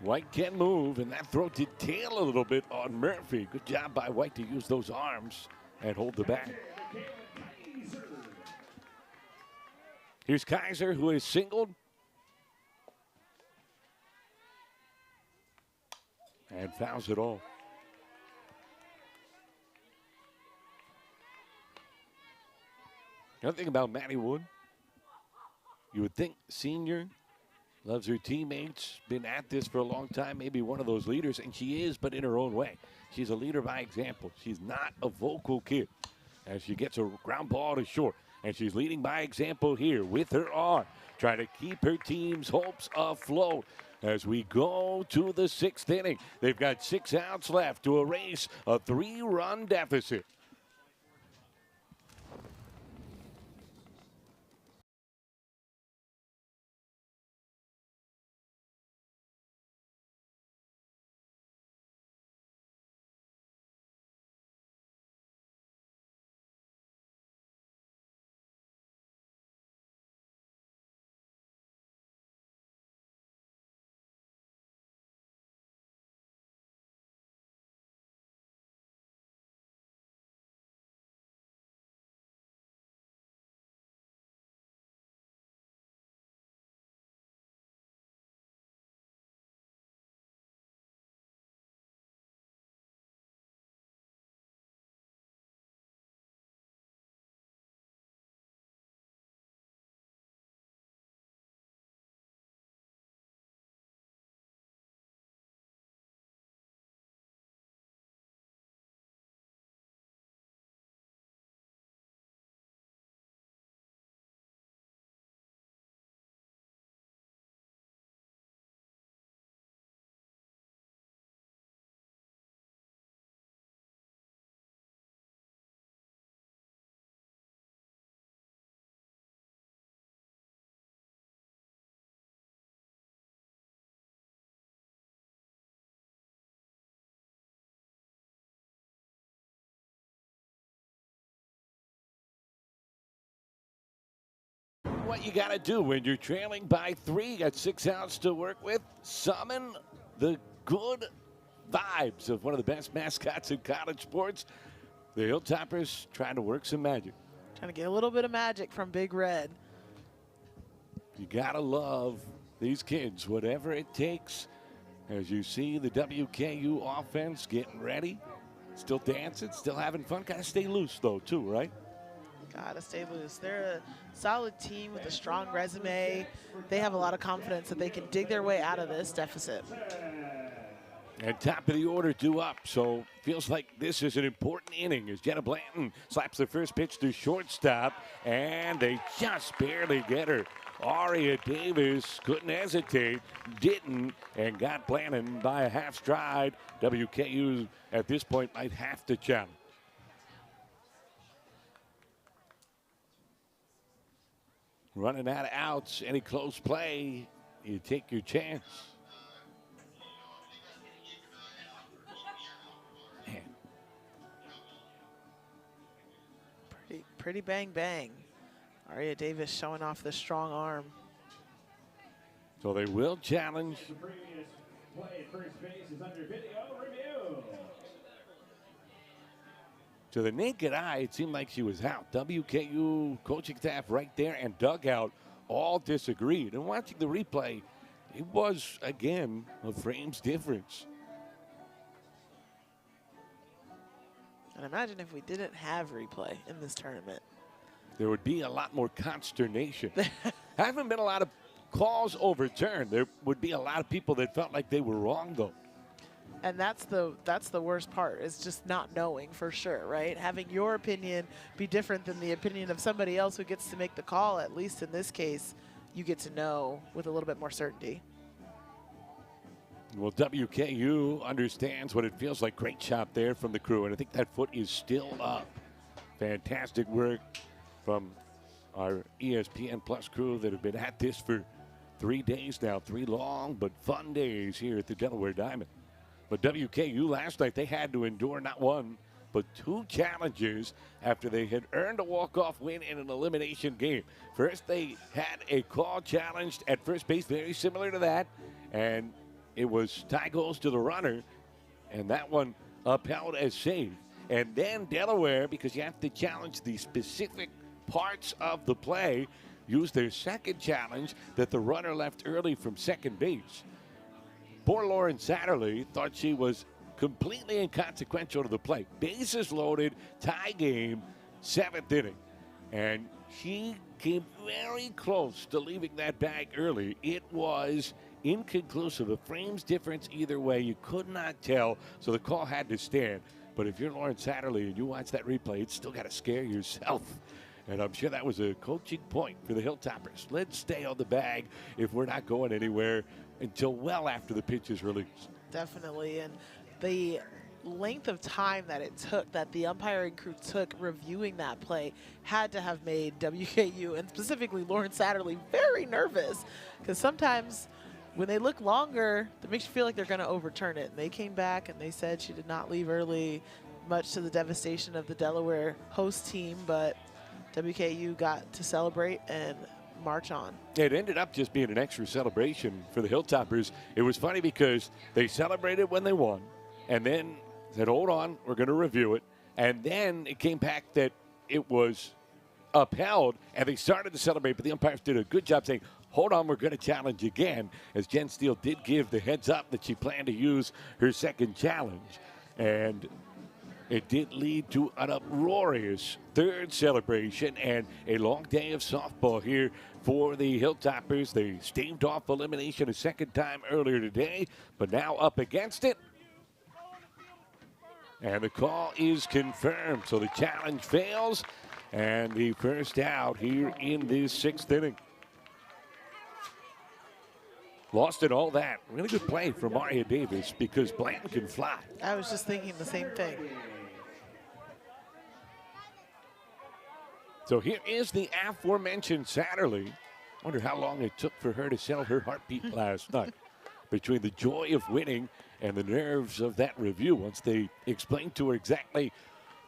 White can move, and that throw did tail a little bit on Murphy. Good job by White to use those arms and hold the bat. Here's Kaiser, who is singled. And fouls it off. Another thing about Maddie Wood, you would think senior, loves her teammates, been at this for a long time, maybe one of those leaders, and she is, but in her own way. She's a leader by example. She's not a vocal kid. As she gets a ground ball to short, and she's leading by example here with her arm, trying to keep her team's hopes afloat. As we go to the 6th inning, they've got 6 outs left to erase a 3-run deficit. What you got to do when you're trailing by 3, got 6 outs to work with, summon the good vibes of one of the best mascots in college sports. The Hilltoppers trying to work some magic. Trying to get a little bit of magic from Big Red. You gotta love these kids, whatever it takes. As you see the WKU offense getting ready, still dancing, still having fun. Gotta stay loose though, too, right? Gotta stay loose. They're a solid team with a strong resume. They have a lot of confidence that they can dig their way out of this deficit. And top of the order due up, so feels like this is an important inning as Jenna Blanton slaps the first pitch to shortstop, and they just barely get her. Aria Davis couldn't hesitate, didn't, and got Blanton by a half stride. WKU at this point might have to challenge. Running out of outs, any close play, you take your chance. Man. Pretty bang bang. Aria Davis showing off the strong arm. So they will challenge. The previous play at first base is under video review. To the naked eye, it seemed like she was out. WKU coaching staff right there and dugout all disagreed. And watching the replay, it was, again, a frames difference. And imagine if we didn't have replay in this tournament. There would be a lot more consternation. Haven't been a lot of calls overturned. There would be a lot of people that felt like they were wrong, though. And that's the worst part, is just not knowing for sure, right? Having your opinion be different than the opinion of somebody else who gets to make the call. At least in this case, you get to know with a little bit more certainty. Well, WKU understands what it feels like. Great shot there from the crew, and I think that foot is still up. Fantastic work from our ESPN Plus crew that have been at this for 3 days now. 3 long but fun days here at the Delaware Diamond. But WKU last night, they had to endure not one, but 2 challenges after they had earned a walk-off win in an elimination game. First, they had a call challenged at first base, very similar to that, and it was tie goes to the runner, and that one upheld as safe. And then Delaware, because you have to challenge the specific parts of the play, used their second challenge that the runner left early from second base. Poor Lauren Satterley thought she was completely inconsequential to the play. Bases loaded, tie game, 7th inning. And she came very close to leaving that bag early. It was inconclusive. A frames difference either way. You could not tell, so the call had to stand. But if you're Lauren Satterley and you watch that replay, it's still got to scare yourself. And I'm sure that was a coaching point for the Hilltoppers. Let's stay on the bag if we're not going anywhere until well after the pitch is released. Definitely, and the length of time that it took, that the umpiring crew took reviewing that play, had to have made WKU, and specifically Lauren Satterley, very nervous. Because sometimes when they look longer, it makes you feel like they're going to overturn it. And they came back and they said she did not leave early, much to the devastation of the Delaware host team, but WKU got to celebrate and march on. It ended up just being an extra celebration for the Hilltoppers. It was funny because they celebrated when they won and then said, hold on, we're going to review it. And then it came back that it was upheld, and they started to celebrate, but the umpires did a good job saying, hold on, we're going to challenge again, as Jen Steele did give the heads up that she planned to use her second challenge. And it did lead to an uproarious third celebration and a long day of softball here for the Hilltoppers. They staved off elimination a second time earlier today, but now up against it. And the call is confirmed, so the challenge fails, and the first out here in this 6th inning. Lost it all that. Really good play from Aria Davis because Blanton can fly. I was just thinking the same thing. So here is the aforementioned Satterley. Wonder how long it took for her to sell her heartbeat last night. Between the joy of winning and the nerves of that review once they explained to her exactly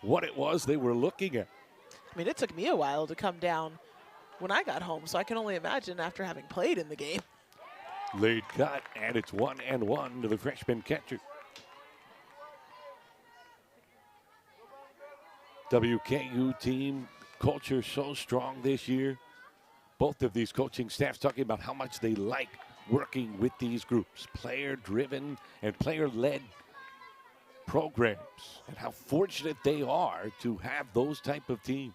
what it was they were looking at. I mean, it took me a while to come down when I got home, so I can only imagine after having played in the game. Late cut, and it's 1-1 to the freshman catcher. WKU team culture so strong this year. Both of these coaching staffs talking about how much they like working with these groups, player-driven and player-led programs, and how fortunate they are to have those type of teams.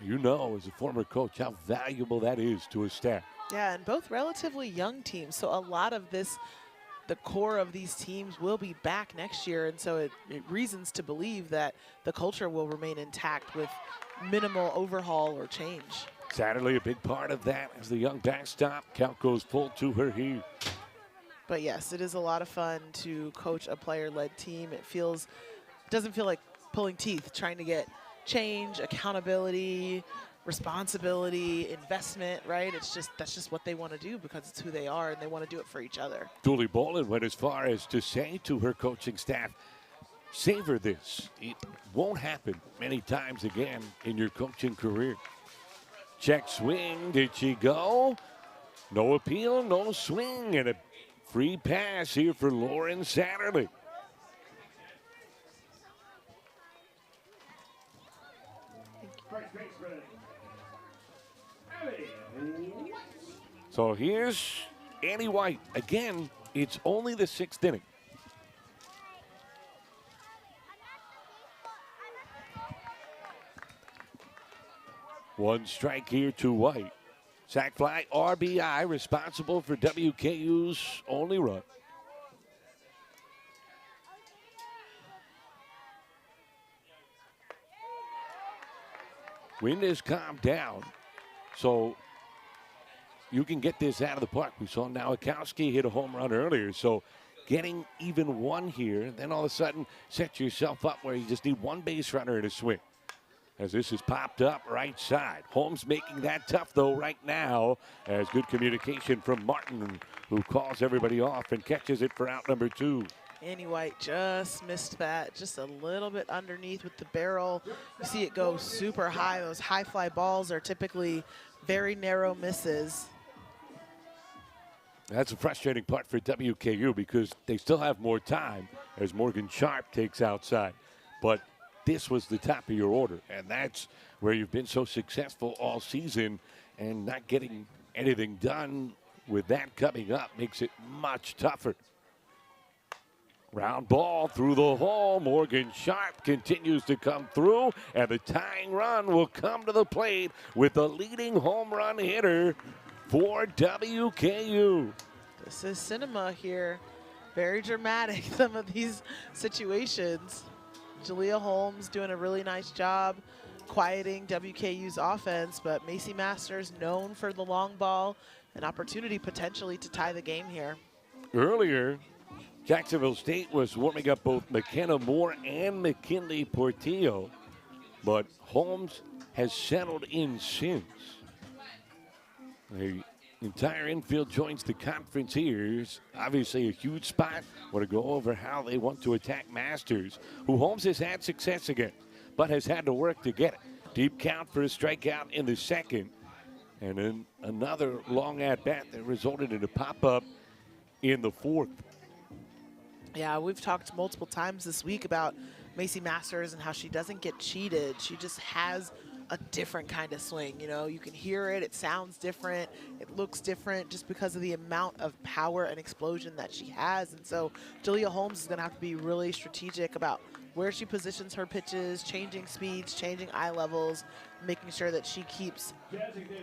You know, as a former coach, how valuable that is to a staff. Yeah, and both relatively young teams, so a lot of this, the core of these teams will be back next year, and so it reasons to believe that the culture will remain intact with minimal overhaul or change. Saturday, a big part of that as the young backstop. Count goes full to her here. But yes, it is a lot of fun to coach a player-led team. It doesn't feel like pulling teeth, trying to get change, accountability, responsibility, investment, right? That's just what they want to do because it's who they are and they want to do it for each other. Julie Bolin went as far as to say to her coaching staff, savor this. It won't happen many times again in your coaching career. Check swing, did she go? No appeal, no swing, and a free pass here for Lauren Satterley. So here's Annie White. Again, it's only the 6th inning. One strike here to White. Sac fly, RBI, responsible for WKU's only run. Wind has calmed down, so you can get this out of the park. We saw Nowakowski hit a home run earlier, so getting even one here, then all of a sudden set yourself up where you just need one base runner in a swing. As this is popped up right side. Holmes making that tough, though, right now, as good communication from Martin, who calls everybody off and catches it for out number 2. Annie White just missed that, just a little bit underneath with the barrel. You see it go super high. Those high fly balls are typically very narrow misses. That's a frustrating part for WKU because they still have more time as Morgan Sharp takes outside. But this was the top of your order, and that's where you've been so successful all season, and not getting anything done with that coming up makes it much tougher. Round ball through the hole. Morgan Sharp continues to come through, and the tying run will come to the plate with the leading home run hitter for WKU. This is cinema here. Very dramatic, some of these situations. Jalea Holmes doing a really nice job quieting WKU's offense, but Macy Masters known for the long ball, an opportunity potentially to tie the game here. Earlier, Jacksonville State was warming up both McKenna Moore and McKinley Portillo, but Holmes has settled in since. The entire infield joins the conference here. It's obviously a huge spot. Want to go over how they want to attack Masters, who Holmes has had success against, but has had to work to get it. Deep count for a strikeout in the second, and then another long at-bat that resulted in a pop-up in the 4th. Yeah, we've talked multiple times this week about Macy Masters and how she doesn't get cheated. She just has a different kind of swing. You know, you can hear it, it sounds different, it looks different just because of the amount of power and explosion that she has. And so Jalea Holmes is going to have to be really strategic about where she positions her pitches, changing speeds, changing eye levels, making sure that she keeps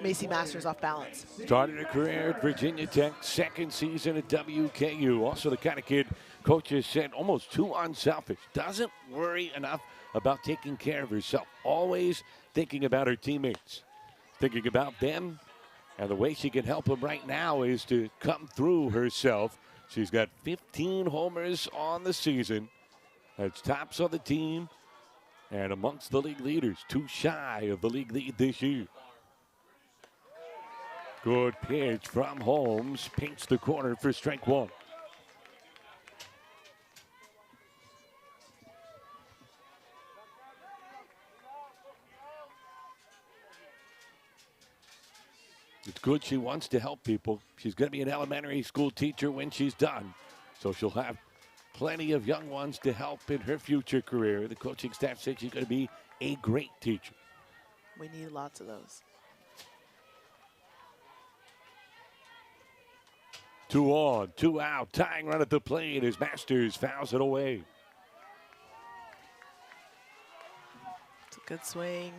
Macy Masters off balance. Started a career at Virginia Tech, second season at WKU. Also the kind of kid coaches said almost too unselfish. Doesn't worry enough about taking care of herself. Always thinking about her teammates, thinking about them, and the way she can help them right now is to come through herself. She's got 15 homers on the season. That's tops on the team and amongst the league leaders, too shy of the league lead this year. Good pitch from Holmes, paints the corner for strike 1. It's good she wants to help people. She's going to be an elementary school teacher when she's done, so she'll have plenty of young ones to help in her future career. The coaching staff said she's going to be a great teacher. We need lots of those. 2 on, 2 out, tying run at the plate as Masters fouls it away. It's a good swing.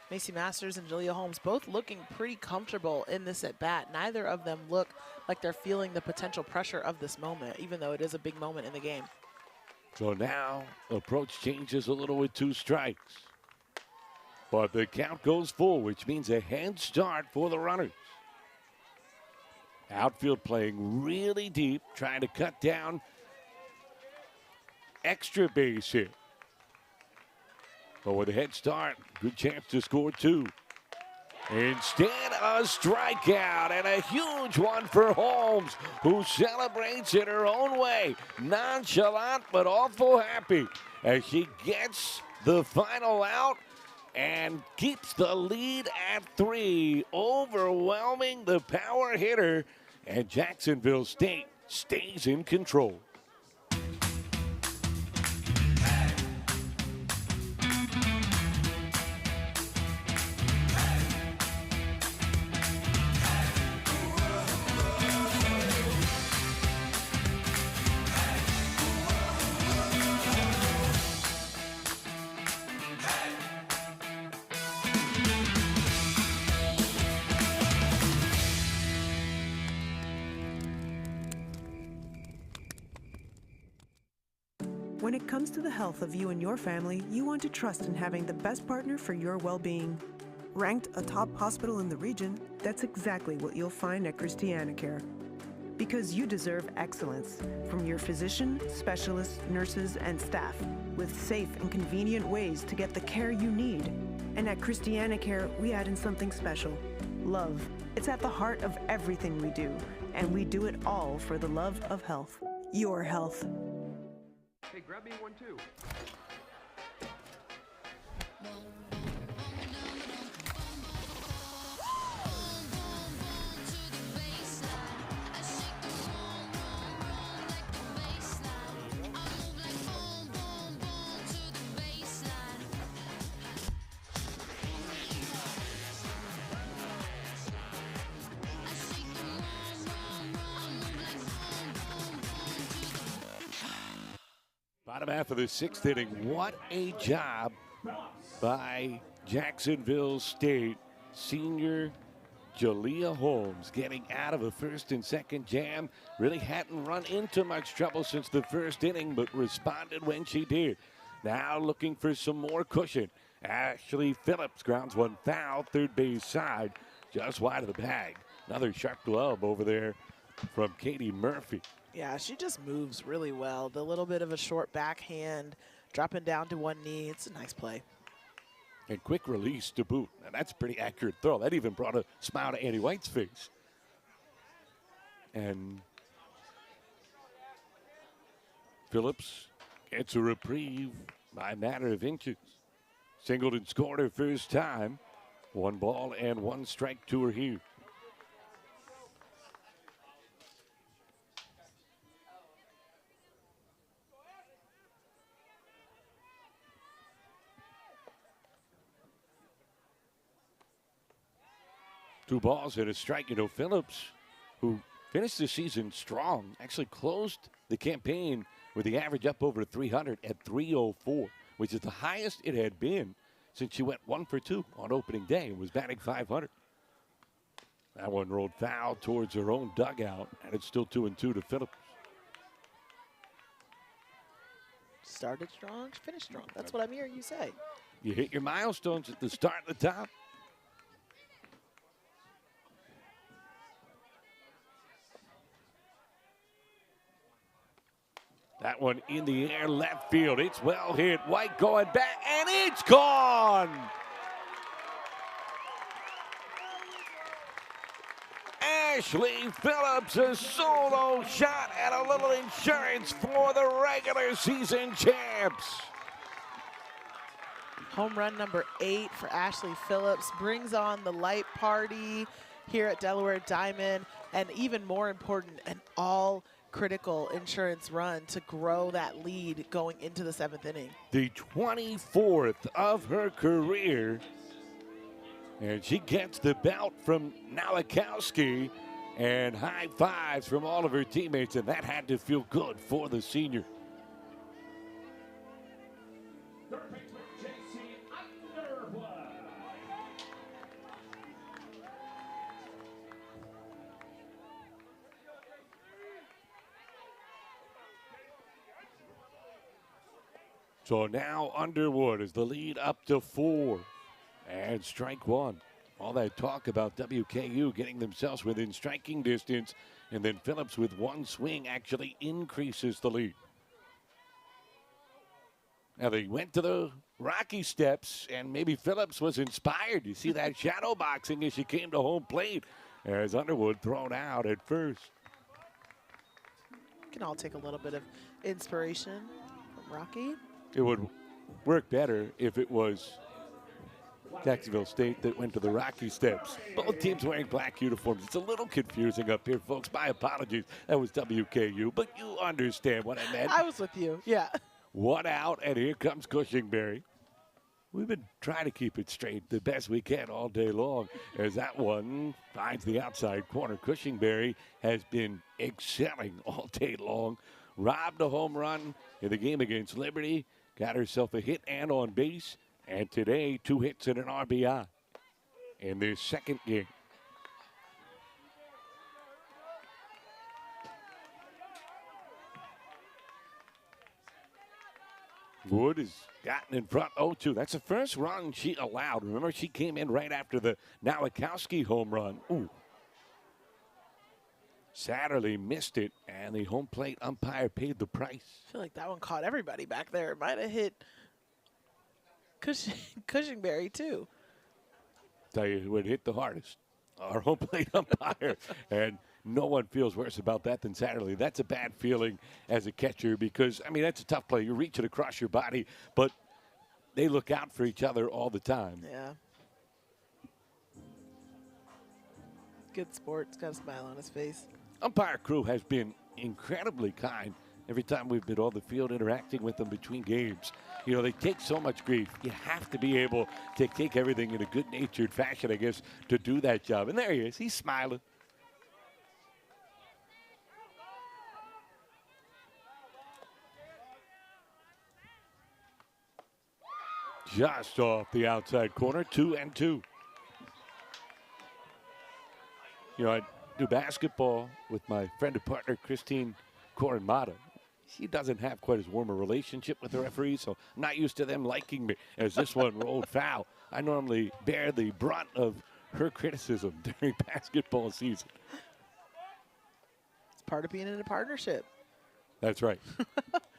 Macy Masters and Julia Holmes both looking pretty comfortable in this at bat. Neither of them look like they're feeling the potential pressure of this moment, even though it is a big moment in the game. So now approach changes a little with 2 strikes. But the count goes full, which means a head start for the runners. Outfield playing really deep, trying to cut down extra base hit. But with a head start, good chance to score 2. Instead, a strikeout and a huge one for Holmes, who celebrates in her own way. Nonchalant, but awful happy as she gets the final out and keeps the lead at 3, overwhelming the power hitter, and Jacksonville State stays in control. When it comes to the health of you and your family, you want to trust in having the best partner for your well-being. Ranked a top hospital in the region, that's exactly what you'll find at CHRISTIANACARE. Because you deserve excellence from your physician, specialists, nurses, and staff, with safe and convenient ways to get the care you need. And at CHRISTIANACARE, we add in something special: love. It's at the heart of everything we do, and we do it all for the love of health. Your health. Hey, grab me one too. Bottom half of the 6th inning. What a job by Jacksonville State senior Julia Holmes, getting out of a first and second jam. Really hadn't run into much trouble since the first inning, but responded when she did. Now looking for some more cushion. Ashley Phillips grounds one foul, third base side, just wide of the bag. Another sharp glove over there from Katie Murphy. Yeah, she just moves really well. The little bit of a short backhand, dropping down to one knee. It's a nice play. And quick release to boot. Now that's a pretty accurate throw. That even brought a smile to Annie White's face. And Phillips gets a reprieve by a matter of inches. Singleton scored her first time. 1 ball and 1 strike to her here. Two balls and a strike. You know, Phillips, who finished the season strong, actually closed the campaign with the average up over 300 at 304, which is the highest it had been since she went 1 for 2 on opening day and was batting 500. That one rolled foul towards her own dugout, and it's still 2-2 to Phillips. Started strong, finished strong. That's what I'm hearing you say. You hit your milestones at the start and the top. That one in the air, left field. It's well hit. White going back, and it's gone. Ashley Phillips, a solo shot and a little insurance for the regular season champs. Home run number 8 for Ashley Phillips brings on the light party here at Delaware Diamond, and even more important, an all critical insurance run to grow that lead going into the 7th inning. The 24th of her career. And she gets the belt from Nowakowski and high fives from all of her teammates, and that had to feel good for the senior. Third baseman, J.C. Underwood. So now Underwood is the lead up to 4. And strike 1. All that talk about WKU getting themselves within striking distance, and then Phillips with one swing actually increases the lead. Now they went to the Rocky Steps, and maybe Phillips was inspired. You see that shadow boxing as she came to home plate as Underwood thrown out at first. Can all take a little bit of inspiration from Rocky. It would work better if it was Jacksonville State that went to the Rocky Steps. Both teams wearing black uniforms. It's a little confusing up here, folks. My apologies. That was WKU, but you understand what I meant. I was with you, yeah. 1 out, and here comes Cushingberry. We've been trying to keep it straight the best we can all day long as that one finds the outside corner. Cushingberry has been excelling all day long. Robbed a home run in the game against Liberty. Got herself a hit and on base. And today, 2 hits and an RBI in their second game. Wood has gotten in front 0-2. That's the first run she allowed. Remember, she came in right after the Nowakowski home run. Ooh. Satterley missed it, and the home plate umpire paid the price. I feel like that one caught everybody back there. It might have hit Cushingberry, too. Tell you who would hit the hardest. Our home plate umpire. And no one feels worse about that than Satterley. That's a bad feeling as a catcher because, I mean, that's a tough play. You're reaching across your body, but they look out for each other all the time. Yeah. Good sport. He's got a smile on his face. Umpire crew has been incredibly kind every time we've been on the field interacting with them between games. You know, they take so much grief. You have to be able to take everything in a good-natured fashion, I guess, to do that job. And there he is. He's smiling. Just off the outside corner, 2-2. You know, I do basketball with my friend and partner, Christine Corinmata. She doesn't have quite as warm a relationship with the referees, so I'm not used to them liking me as this one rolled foul. I normally bear the brunt of her criticism during basketball season. It's part of being in a partnership. That's right.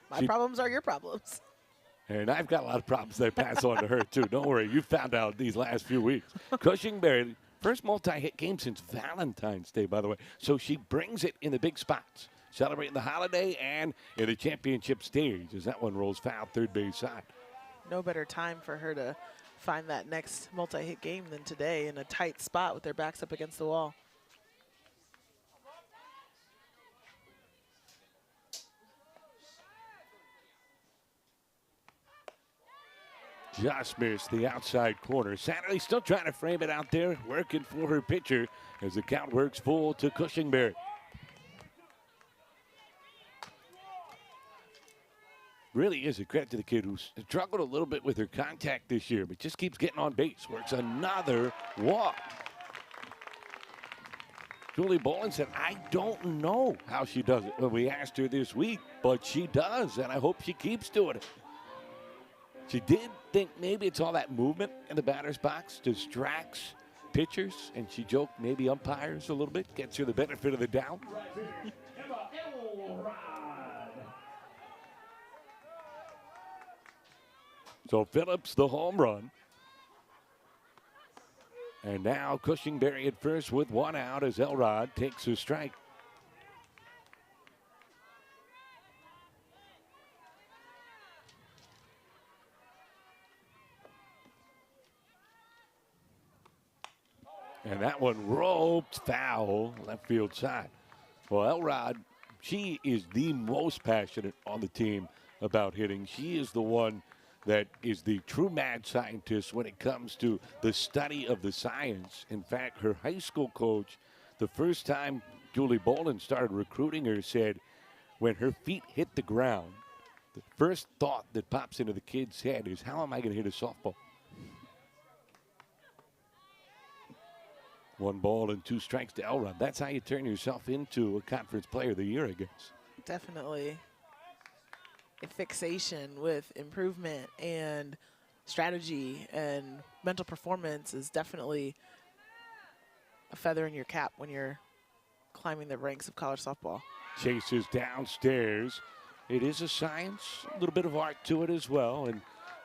My problems are your problems. And I've got a lot of problems that I pass on to her, too. Don't worry. You found out these last few weeks. Cushingberry, first multi-hit game since Valentine's Day, by the way. So she brings it in the big spots, celebrating the holiday and in the championship stage as that one rolls foul third base side. No better time for her to find that next multi-hit game than today in a tight spot with their backs up against the wall. Just missed the outside corner. Satterley still trying to frame it out there, working for her pitcher as the count works full to Cushingberry. Really is a credit to the kid who's struggled a little bit with her contact this year, but just keeps getting on base. Works another walk. Julie Bolin said, I don't know how she does it. Well, we asked her this week, but she does, and I hope she keeps doing it. She did think maybe it's all that movement in the batter's box distracts pitchers, and she joked maybe umpires a little bit, gets her the benefit of the doubt. So Phillips, the home run. And now Cushingberry at first with 1 out as Elrod takes a strike. And that one roped foul left field side. Well, Elrod she is the most passionate on the team about hitting. She is the one that is the true mad scientist when it comes to the study of the science. In fact, her high school coach, the first time Julie Bolin started recruiting her, said when her feet hit the ground, the first thought that pops into the kid's head is, how am I going to hit a softball? 1 ball and 2 strikes to Elrod. That's how you turn yourself into a conference player of the year, I guess. Definitely. A fixation with improvement and strategy and mental performance is definitely a feather in your cap when you're climbing the ranks of college softball. Chases downstairs. It is a science, a little bit of art to it as well, and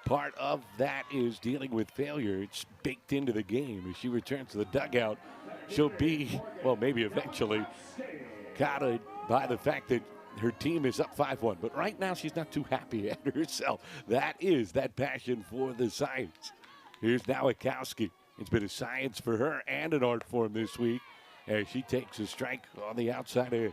part of that is dealing with failure. It's baked into the game. As she returns to the dugout, she'll be, well, maybe eventually guided by the fact that her team is up 5-1. But right now, she's not too happy at herself. That is that passion for the science. Here's Nowakowski. It's been a science for her and an art form this week as she takes a strike on the outside edge.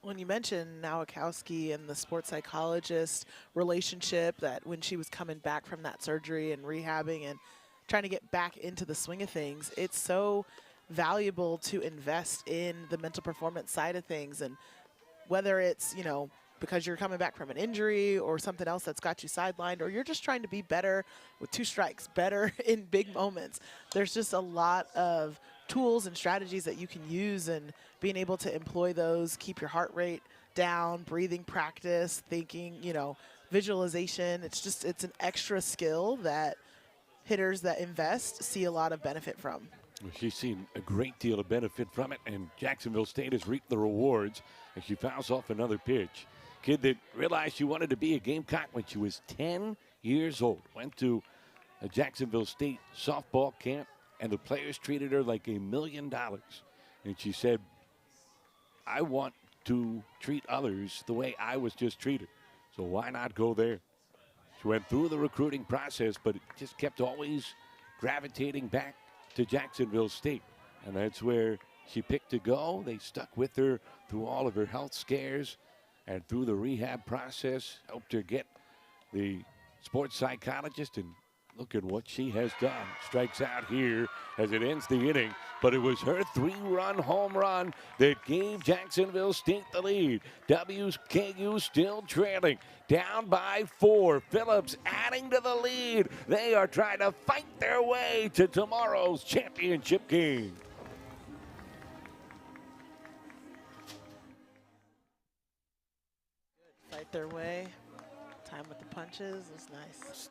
When you mentioned Nowakowski and the sports psychologist relationship, that when she was coming back from that surgery and rehabbing and trying to get back into the swing of things, it's so valuable to invest in the mental performance side of things. And whether it's, you know, because you're coming back from an injury or something else that's got you sidelined, or you're just trying to be better with 2 strikes, better in big moments, there's just a lot of tools and strategies that you can use, and being able to employ those, keep your heart rate down, breathing practice, thinking, you know, visualization. It's an extra skill that hitters that invest see a lot of benefit from. She's seen a great deal of benefit from it, and Jacksonville State has reaped the rewards as she fouls off another pitch. Kid that realized she wanted to be a Gamecock when she was 10 years old. Went to a Jacksonville State softball camp, and the players treated her like $1 million. And she said, I want to treat others the way I was just treated. So why not go there? She went through the recruiting process, but it just kept always gravitating back to Jacksonville State. And that's where she picked to go. They stuck with her through all of her health scares and through the rehab process, helped her get the sports psychologist, and look at what she has done. Strikes out here as it ends the inning, but it was her 3-run home run that gave Jacksonville State the lead. WKU still trailing, down by 4. Phillips adding to the lead. They are trying to fight their way to tomorrow's championship game. Fight their way. Time with the punches was nice.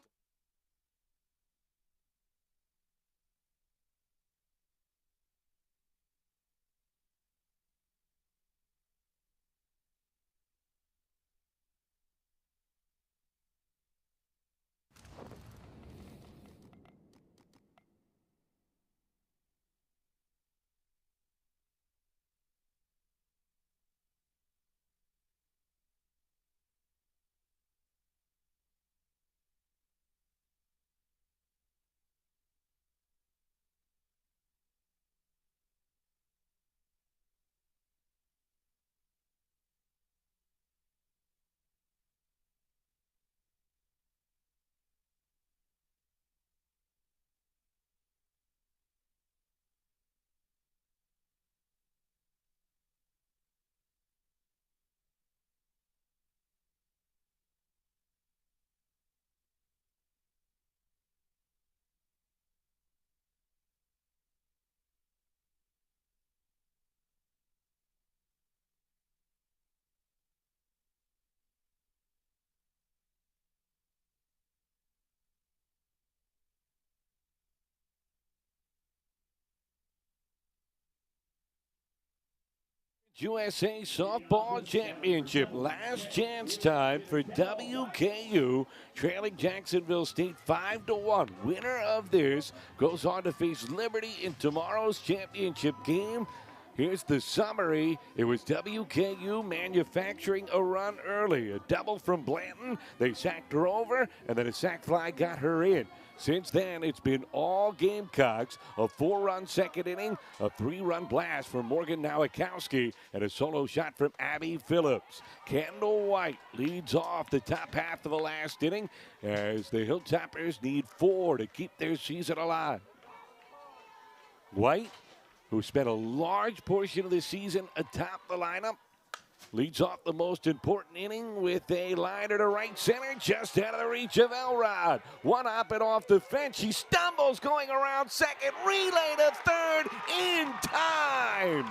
USA Softball Championship. Last chance time for WKU, trailing Jacksonville State 5-1. Winner of this goes on to face Liberty in tomorrow's championship game. Here's the summary. It was WKU manufacturing a run early. A double from Blanton. They sacked her over, and then a sack fly got her in. Since then, it's been all Gamecocks. A 4-run second inning, a 3-run blast from Morgan Nowakowski, and a solo shot from Abby Phillips. Kendall White leads off the top half of the last inning as the Hilltoppers need 4 to keep their season alive. White, who spent a large portion of the season atop the lineup, leads off the most important inning with a liner to right center, just out of the reach of Elrod. One hopping off the fence. She stumbles going around second. Relay to third in time.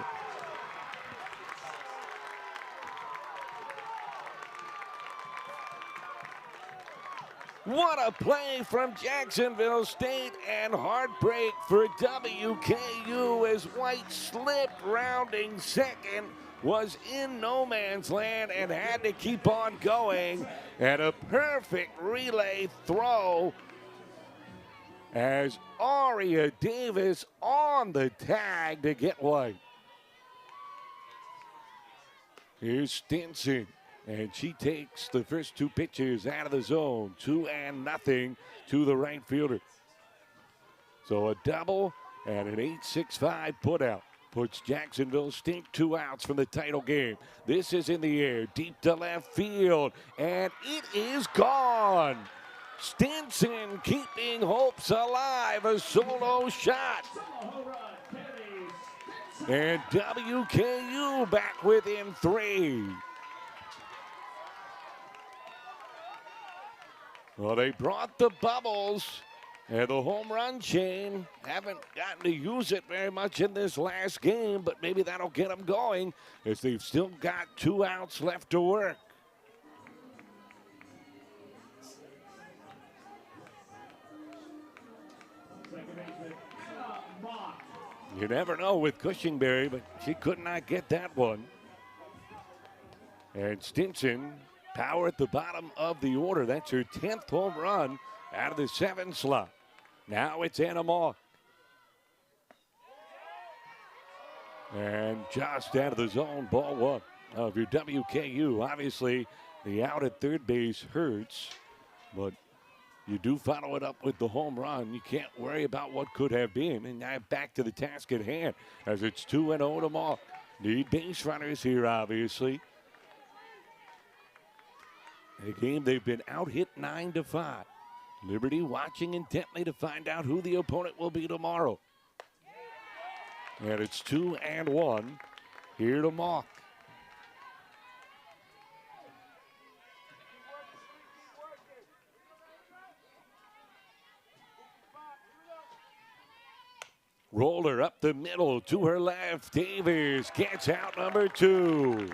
What a play from Jacksonville State, and heartbreak for WKU as White slipped rounding second, was in no man's land and had to keep on going. And a perfect relay throw as Aria Davis on the tag to get White. Here's Stinson, and she takes the first 2 pitches out of the zone, 2-0 to the right fielder. So a double and an 8-6-5 putout puts Jacksonville State 2 outs from the title game. This is in the air, deep to left field, and it is gone. Stinson keeping hopes alive, a solo shot. And WKU back within 3. Well, they brought the bubbles. And the home run chain, haven't gotten to use it very much in this last game, but maybe that'll get them going as they've still got 2 outs left to work. You never know with Cushingberry, but she could not get that one. And Stinson, power at the bottom of the order. That's her 10th home run out of the 7 slot. Now it's Anna Mock. And just out of the zone, ball 1 of your WKU. Obviously, the out at third base hurts, but you do follow it up with the home run. You can't worry about what could have been. And now back to the task at hand as it's 2-0 to Mock. Need base runners here, obviously. A game they've been out hit 9-5. Liberty watching intently to find out who the opponent will be tomorrow. And it's 2-1 here to Mock. Roller up the middle to her left. Davis gets out number 2.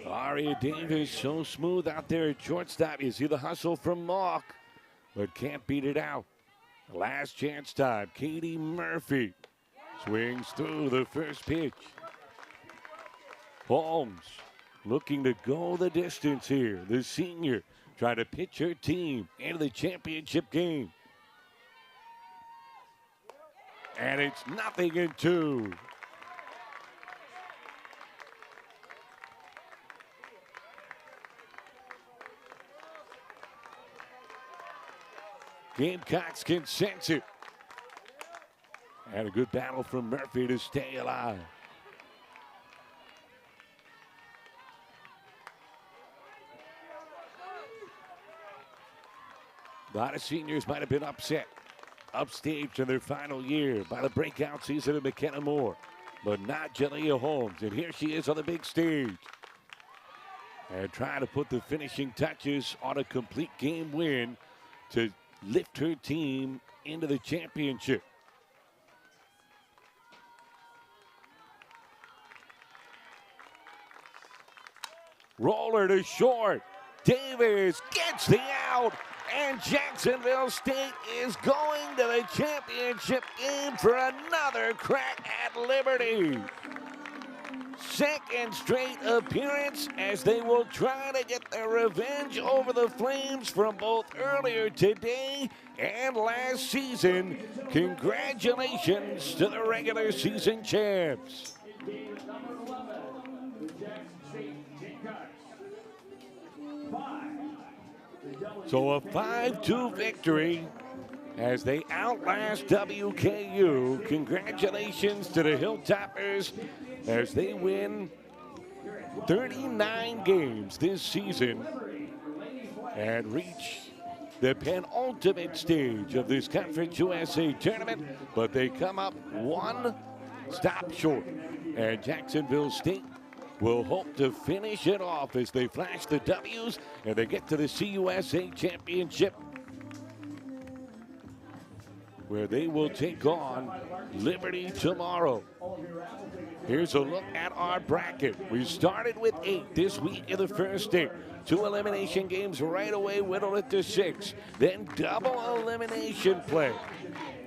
Aria Davis so smooth out there at shortstop. You see the hustle from Mock, but can't beat it out. Last chance time. Katie Murphy swings through the first pitch. Holmes looking to go the distance here. The senior trying to pitch her team into the championship game. And it's 0-2. Gamecocks can sense it. And a good battle from Murphy to stay alive. A lot of seniors might have been upset, upstaged in their final year by the breakout season of McKenna Moore, but not Jalea Holmes. And here she is on the big stage. And trying to put the finishing touches on a complete game win to lift her team into the championship. Roller to short. Davis gets the out, and Jacksonville State is going to the championship game for another crack at Liberty. second straight appearance as they will try to get their revenge over the Flames from both earlier today and last season. Congratulations to the regular season champs. Game number 11, the Jackson State Gamecocks. 5. So a 5-2 victory as they outlast WKU. Congratulations to the Hilltoppers as they win 39 games this season and reach the penultimate stage of this Conference USA tournament, but they come up one stop short. And Jacksonville State will hope to finish it off as they flash the W's and they get to the CUSA Championship, where they will take on Liberty tomorrow. Here's a look at our bracket. We started with 8 this week in the first day. 2 elimination games right away, whittled it to 6. Then double elimination play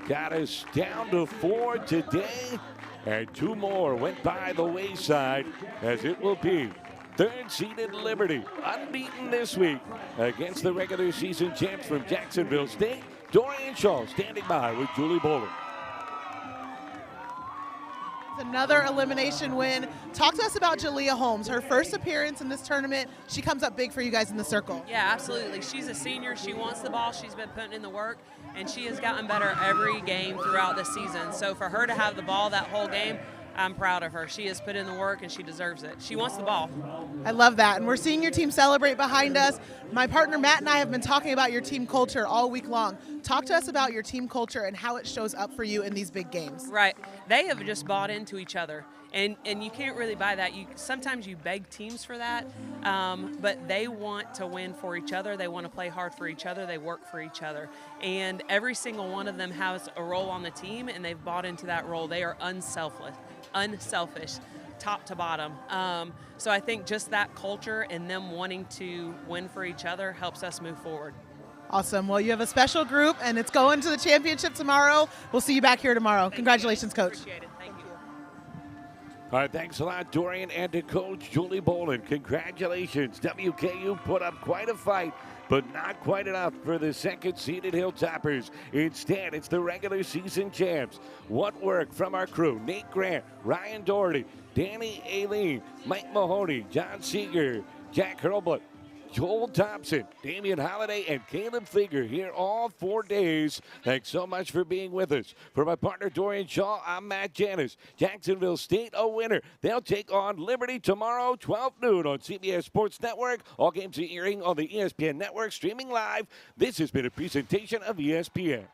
got us down to 4 today, and 2 more went by the wayside, as it will be third-seeded Liberty, unbeaten this week against the regular season champs from Jacksonville State. Dorian Shaw standing by with Julie Bowler. Another elimination win. Talk to us about Jalea Holmes. Her first appearance in this tournament. She comes up big for you guys in the circle. Yeah, absolutely. She's a senior. She wants the ball. She's been putting in the work, and she has gotten better every game throughout the season. So for her to have the ball that whole game, I'm proud of her. She has put in the work, and she deserves it. She wants the ball. I love that. And we're seeing your team celebrate behind us. My partner Matt and I have been talking about your team culture all week long. Talk to us about your team culture and how it shows up for you in these big games. Right. They have just bought into each other. And you can't really buy that. Sometimes you beg teams for that, but they want to win for each other. They want to play hard for each other. They work for each other. And every single one of them has a role on the team, and they've bought into that role. They are unselfish, top to bottom. So I think just that culture and them wanting to win for each other helps us move forward. Awesome. Well, you have a special group, and it's going to the championship tomorrow. We'll see you back here tomorrow. Congratulations, Coach. Appreciate it. Thank you. All right, thanks a lot, Dorian, and to Coach Julie Boland. Congratulations. WKU put up quite a fight, but not quite enough for the second-seeded Hilltoppers. Instead, it's the regular season champs. What work from our crew? Nate Grant, Ryan Doherty, Danny Aileen, Mike Mahoney, John Seeger, Jack Hurlbut, Joel Thompson, Damian Holiday, and Caleb Figger here all 4 days. Thanks so much for being with us. For my partner Dorian Shaw, I'm Matt Janis. Jacksonville State a winner. They'll take on Liberty tomorrow, 12 noon on CBS Sports Network. All games are airing on the ESPN Network, streaming live. This has been a presentation of ESPN.